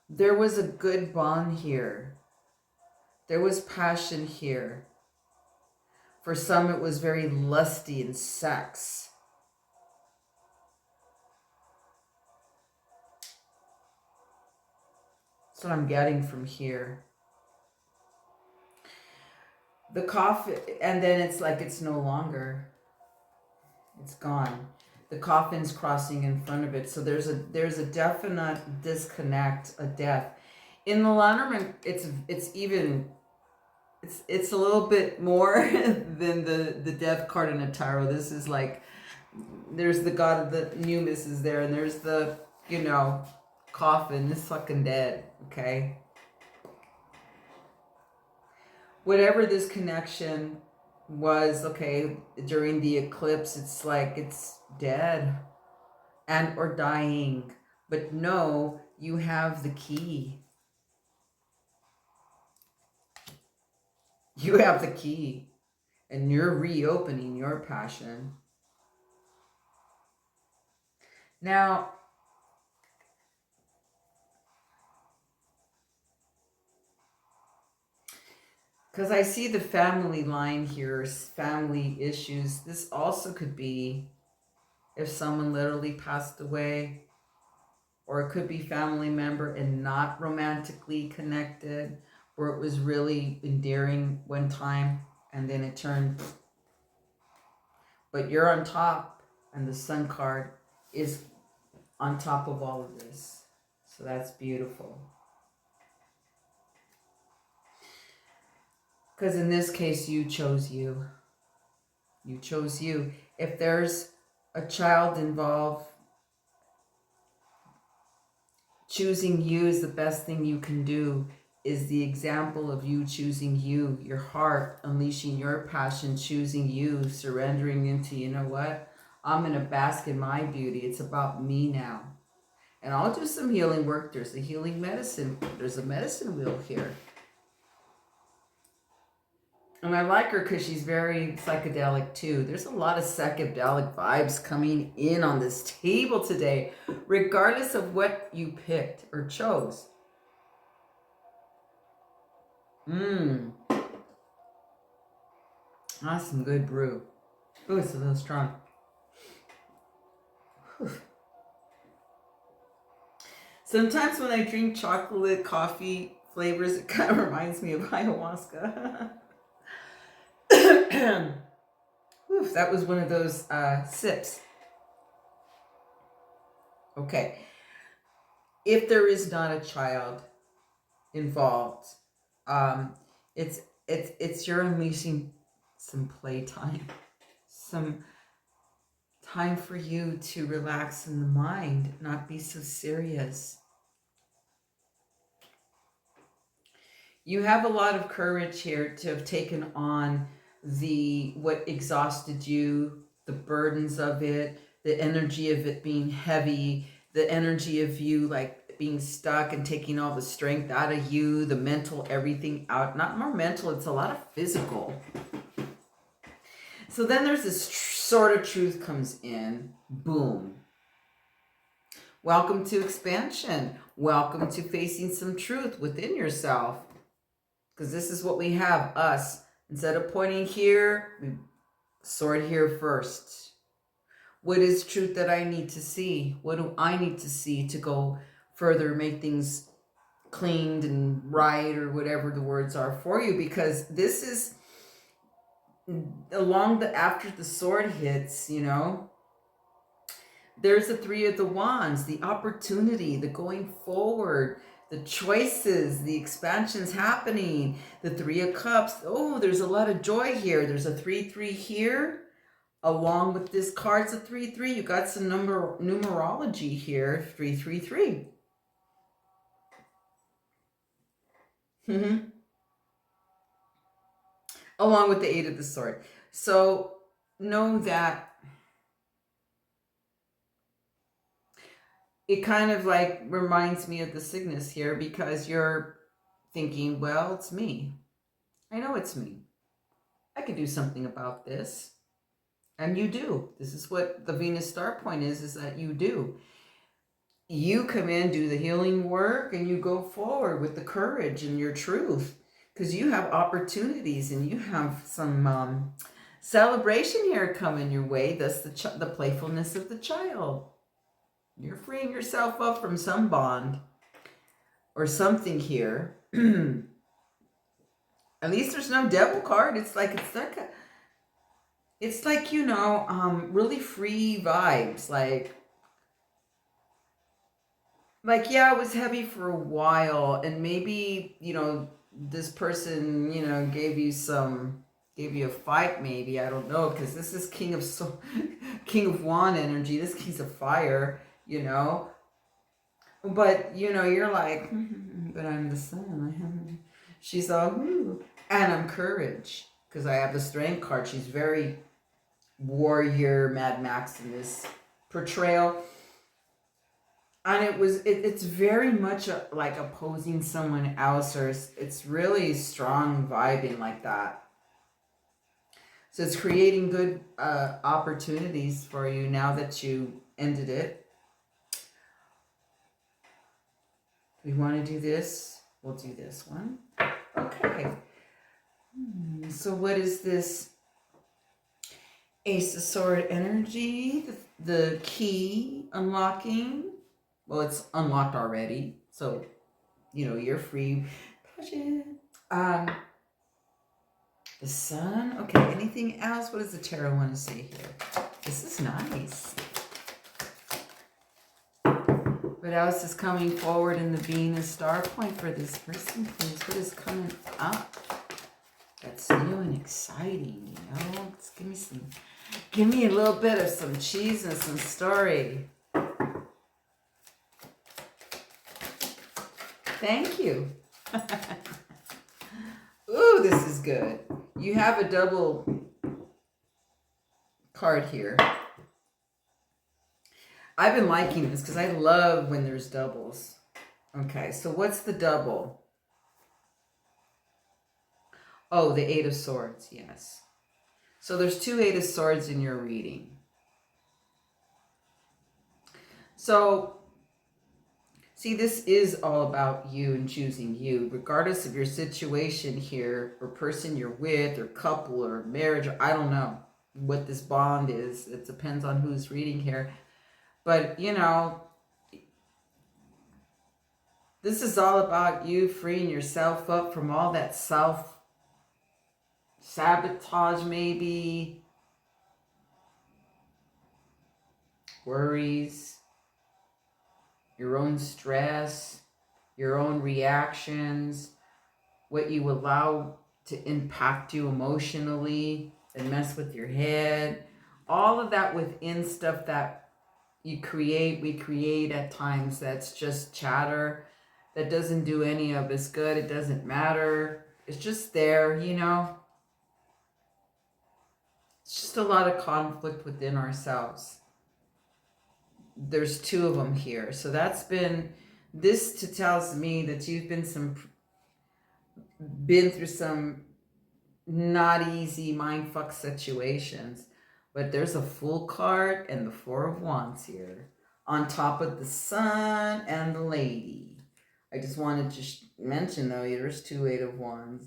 There was a good bond here. There was passion here. For some, it was very lusty in sex. That's what I'm getting from here. The coffin, and then it's like it's no longer. It's gone. The coffin's crossing in front of it. So there's a definite disconnect, a death. In the Lenormand, it's a little bit more than the death card in a tarot. This is like, there's the god of the Numis is there, and there's the, coffin. This fucking dead, okay? Whatever this connection was, okay, during the eclipse, it's like it's dead and or dying. But no, you have the key. You have the key. And you're reopening your passion. Now, because I see the family line here, family issues. This also could be if someone literally passed away, or it could be family member and not romantically connected, where it was really endearing one time and then it turned. But you're on top, and the sun card is on top of all of this. So that's beautiful. Because in this case, you chose you. You chose you. If there's a child involved, choosing you is the best thing you can do, is the example of you choosing you, your heart, unleashing your passion, choosing you, surrendering into, you know what? I'm going to bask in my beauty. It's about me now. And I'll do some healing work. There's a healing medicine. There's a medicine wheel here. And I like her because she's very psychedelic too. There's a lot of psychedelic vibes coming in on this table today, regardless of what you picked or chose. That's some good brew. Oh, it's a little strong. Whew. Sometimes when I drink chocolate coffee flavors, it kind of reminds me of ayahuasca. Whew, that was one of those sips. Okay. If there is not a child involved, um, it's you're unleashing some playtime, some time for you to relax in the mind, not be so serious. You have a lot of courage here to have taken on the what exhausted you, the burdens of it, the energy of it being heavy, the energy of you like being stuck and taking all the strength out of you, the mental everything out. Not more mental, it's a lot of physical. So then there's this sort of truth comes in. Boom. Welcome to expansion. Welcome to facing some truth within yourself. Because this is what we have, us. Instead of pointing here, we sort here first. What is truth that I need to see? What do I need to see to go further, make things cleaned and right, or whatever the words are for you? Because this is along the, after the sword hits, you know, there's the three of the wands, the opportunity, the going forward, the choices, the expansions happening, the three of cups. Oh, there's a lot of joy here. There's a 3-3 here. Along with this card's a 3-3. You got some numerology here. 3-3-3. Along with the 8 of the sword. So know that it kind of like reminds me of the Cygnus here, because you're thinking, well, it's me. I know it's me. I could do something about this. And you do. This is what the Venus star point is that you do. You come in, do the healing work, and you go forward with the courage and your truth, because you have opportunities and you have some celebration here coming your way. That's the playfulness of the child. You're freeing yourself up from some bond or something here. At least there's no devil card. It's like you know, really free vibes. Like yeah, it was heavy for a while, and maybe, you know, this person, you know, gave you a fight, maybe, I don't know, because this is King of Wand energy. This King's of Fire, you know. But you know, you're like, but I'm the sun. She's all, ooh. And I'm courage, because I have the strength card. She's very warrior, Mad Max in this portrayal. And it's very much like opposing someone else, or it's really strong vibing like that. So it's creating good opportunities for you now that you ended it. We want to do this. We'll do this one. Okay. So what is this? Ace of Sword energy, the key unlocking. Well, it's unlocked already, so you know you're free. The sun. Okay. Anything else? What does the tarot want to say here? This is nice. What else is coming forward in the Venus star point for this person, please? What is coming up that's new and exciting? You know, let's give me a little bit of some cheese and some story. Thank you. Ooh, this is good. You have a double card here. I've been liking this because I love when there's doubles. Okay, so what's the double? Oh, the 8 of Swords, yes. So there's 2 8 of Swords in your reading. So, see, this is all about you and choosing you, regardless of your situation here, or person you're with, or couple, or marriage, or I don't know what this bond is. It depends on who's reading here. But, you know, this is all about you freeing yourself up from all that self-sabotage, maybe, worries.
your own stress, your own reactions, what you allow to impact you emotionally and mess with your head. All of that within stuff that we create at times that's just chatter, that doesn't do any of us good. It doesn't matter. It's just there, you know. It's just a lot of conflict within ourselves. There's two of them here. So that's been, this tells me that you've been through some not easy mindfuck situations. But there's a Fool card and the Four of Wands here on top of the Sun and the Lady. I just wanted to mention though, there's two Eight of Wands,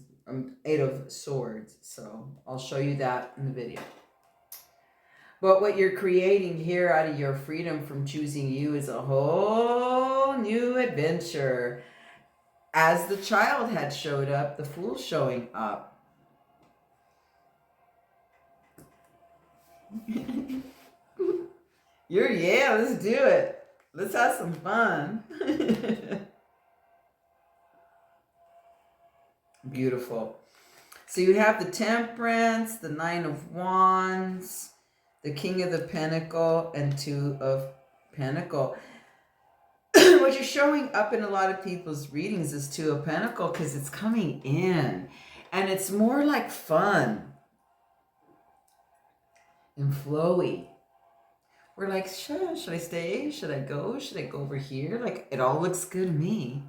Eight of Swords. So I'll show you that in the video. But what you're creating here out of your freedom from choosing you is a whole new adventure. As the Child had showed up, the Fool showing up. Yeah, let's do it. Let's have some fun. Beautiful. So you have the Temperance, the Nine of Wands, the King of the Pentacle, and Two of Pentacle. What you're showing up in a lot of people's readings is Two of Pentacle because it's coming in. And it's more like fun and flowy. We're like, should I stay? Should I go? Should I go over here? Like, it all looks good to me.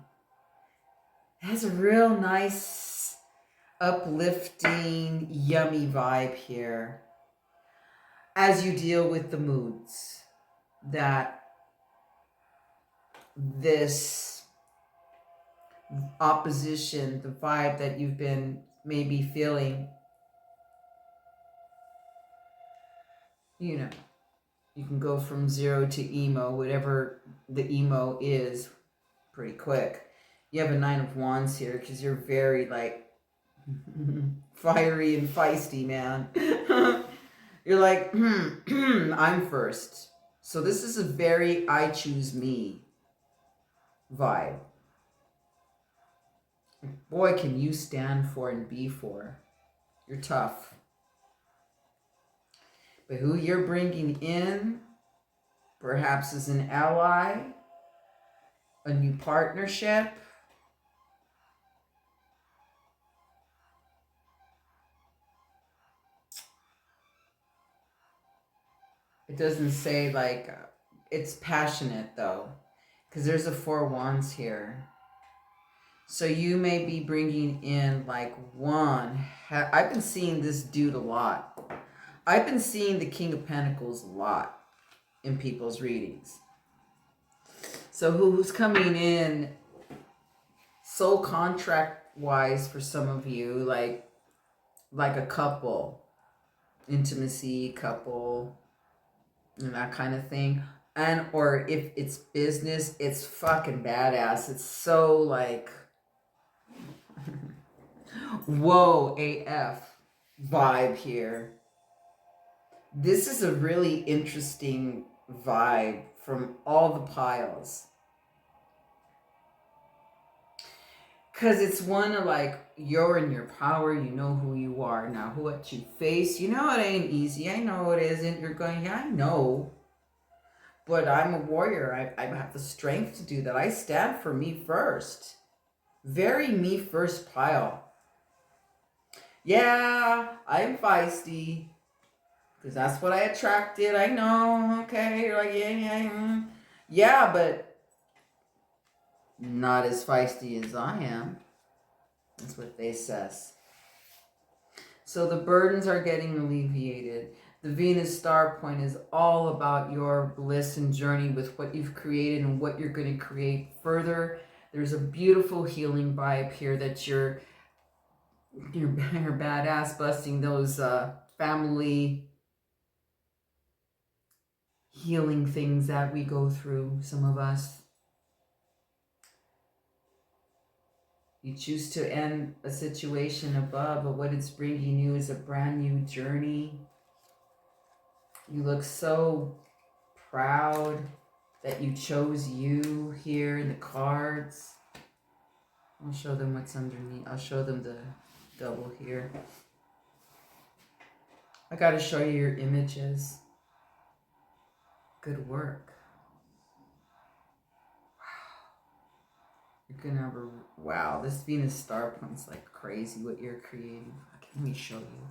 It has a real nice, uplifting, yummy vibe here. As you deal with the moods that this opposition, the vibe that you've been maybe feeling, you know, you can go from zero to emo, whatever the emo is, pretty quick. You have a Nine of Wands here because you're very like fiery and feisty, man. You're like, I'm first. So this is a very I choose me vibe. Boy, can you stand for and be for. You're tough. But who you're bringing in, perhaps as an ally, a new partnership, it doesn't say like, it's passionate though, because there's a Four Wands here. So you may be bringing in like one, I've been seeing this dude a lot. I've been seeing the King of Pentacles a lot in people's readings. So who's coming in soul contract wise for some of you, like a couple, intimacy couple, and that kind of thing. And or if it's business, it's fucking badass. It's so like whoa AF vibe here. This is a really interesting vibe from all the piles. Because it's one of like, you're in your power, you know who you are. Now, what you face, you know it ain't easy. I know it isn't. You're going, yeah, I know. But I'm a warrior. I have the strength to do that. I stand for me first. Very me first pile. Yeah, I'm feisty. Because that's what I attracted. I know. Okay. You're like, yeah. Yeah, but not as feisty as I am. That's what they says. So the burdens are getting alleviated. The Venus star point is all about your bliss and journey with what you've created and what you're going to create further. There's a beautiful healing vibe here that you're badass busting those family healing things that we go through, some of us. You choose to end a situation above, but what it's bringing you is a brand new journey. You look so proud
that you chose you here in the cards. I'll show them what's underneath. I'll show them the double here. I got to show you your images. Good work. Wow. You're going to have a... Wow, this Venus star point's like crazy what you're creating. Okay, let me show you.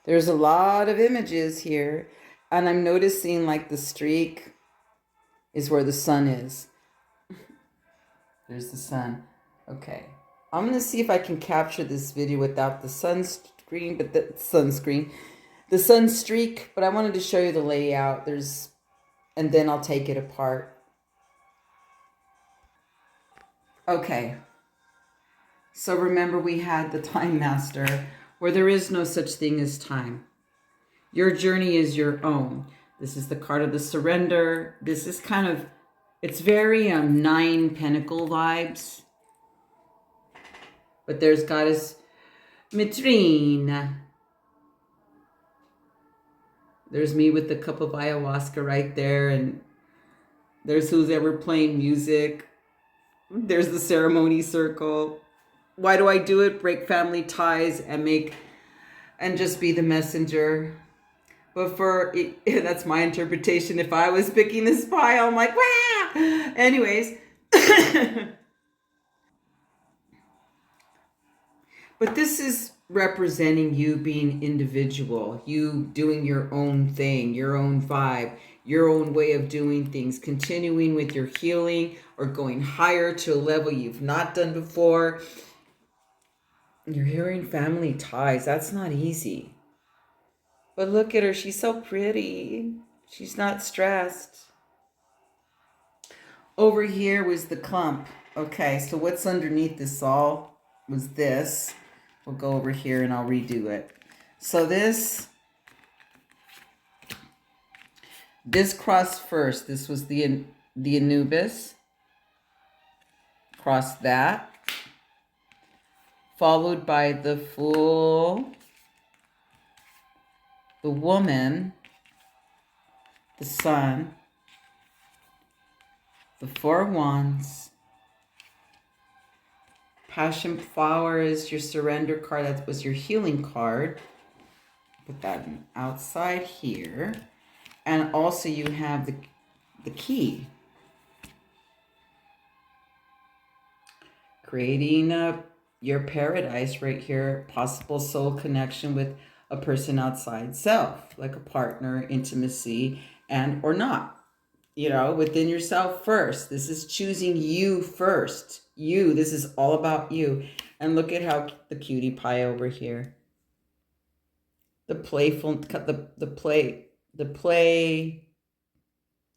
There's a lot of images here. And I'm noticing like the streak is where the sun is. There's the sun. Okay. I'm going to see if I can capture this video without the sunscreen, but the sunscreen. The sun streak, but I wanted to show you the layout. And then I'll take it apart. Okay. So remember we had the Time Master, where there is no such thing as time. Your journey is your own. This is the card of the surrender. This is kind of, it's very 9 Pentacle vibes. But there's Goddess Mitrine. There's me with the cup of ayahuasca right there. And there's who's ever playing music. There's the ceremony circle. Why do I do it? Break family ties and just be the messenger. But that's my interpretation. If I was picking this pile, I'm like, wow. Anyways. But this is representing you being individual, you doing your own thing, your own vibe, your own way of doing things, continuing with your healing or going higher to a level you've not done before. You're hearing family ties. That's not easy. But look at her. She's so pretty. She's not stressed. Over here was the clump. Okay, so what's underneath this all was this. We'll go over here and I'll redo it. So this crossed first. This was the Anubis. Crossed that. Followed by the Fool, the Woman, the Sun, the 4 of Wands. Passion Flower is your surrender card. That was your healing card. Put that outside here. And also you have the key. Creating your paradise right here. Possible soul connection with a person outside self. Like a partner, intimacy, and or not. You know, within yourself first. This is choosing you first. You. This is all about you. And look at how the cutie pie over here. The playful, the play,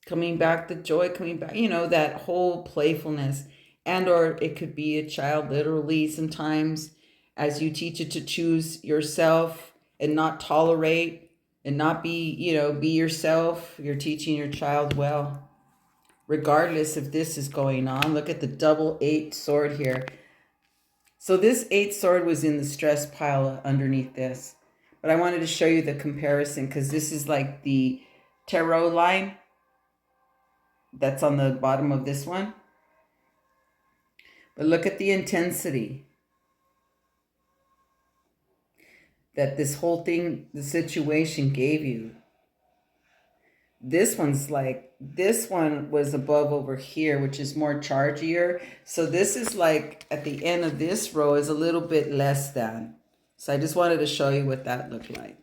coming back, the joy coming back. You know, that whole playfulness. And or it could be a child literally sometimes as you teach it to choose yourself and not tolerate. And not be, be yourself. You're teaching your child well. Regardless if this is going on. Look at the double 8 sword here. So this 8 sword was in the stress pile underneath this. But I wanted to show you the comparison because this is like the tarot line that's on the bottom of this one. But look at the intensity that this whole thing, the situation gave you. This one was above over here, which is more chargier. So this is like at the end of this row is a little bit less than. So I just wanted to show you what that looked like.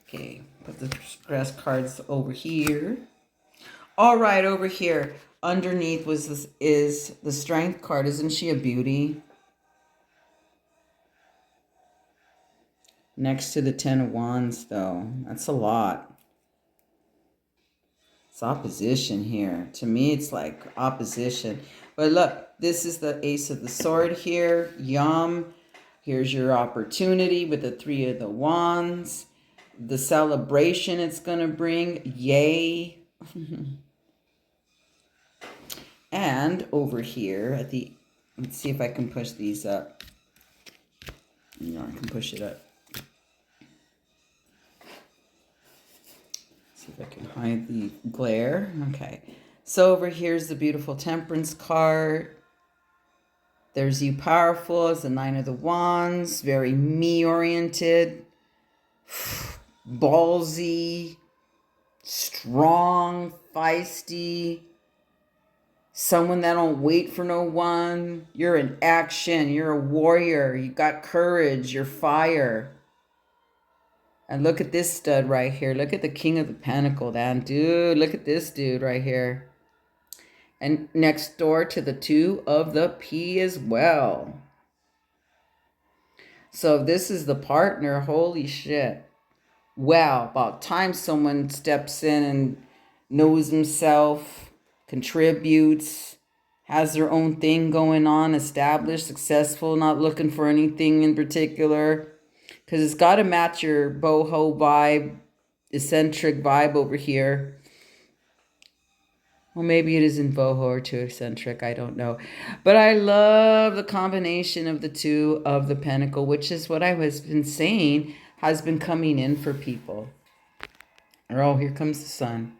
Okay, put the stress cards over here. All right, over here underneath is the strength card. Isn't she a beauty? Next to the 10 of Wands, though. That's a lot. It's opposition here. To me, it's like opposition. But look, this is the Ace of the Sword here. Yum. Here's your opportunity with the 3 of the Wands. The celebration it's going to bring. Yay. And over here at the... Let's see if I can push these up. No, I can push it up. See if I can hide the glare. Okay. So over here's the beautiful Temperance card. There's you powerful as the Nine of the Wands. Very me-oriented. Ballsy. Strong. Feisty. Someone that don't wait for no one. You're in action. You're a warrior. You got courage. You're fire. And look at this stud right here. Look at the King of the Pentacle, damn dude. Look at this dude right here. And next door to the Two of the P as well. So this is the partner. Holy shit. Wow, about time someone steps in and knows himself, contributes, has their own thing going on, established, successful, not looking for anything in particular. Because it's got to match your boho vibe, eccentric vibe over here. Well, maybe it isn't boho or too eccentric. I don't know. But I love the combination of the Two of the Pentacle, which is what I was been saying has been coming in for people. Oh, here comes the sun.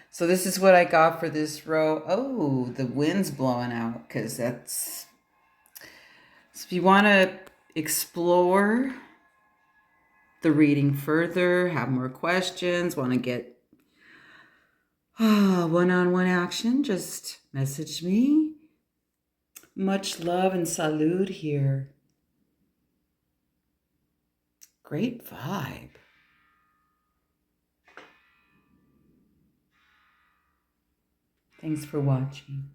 So this is what I got for this row. Oh, the wind's blowing out because that's... So if you want to explore the reading further, have more questions, want to get one-on-one action, just message me. Much love and salud here. Great vibe. Thanks for watching.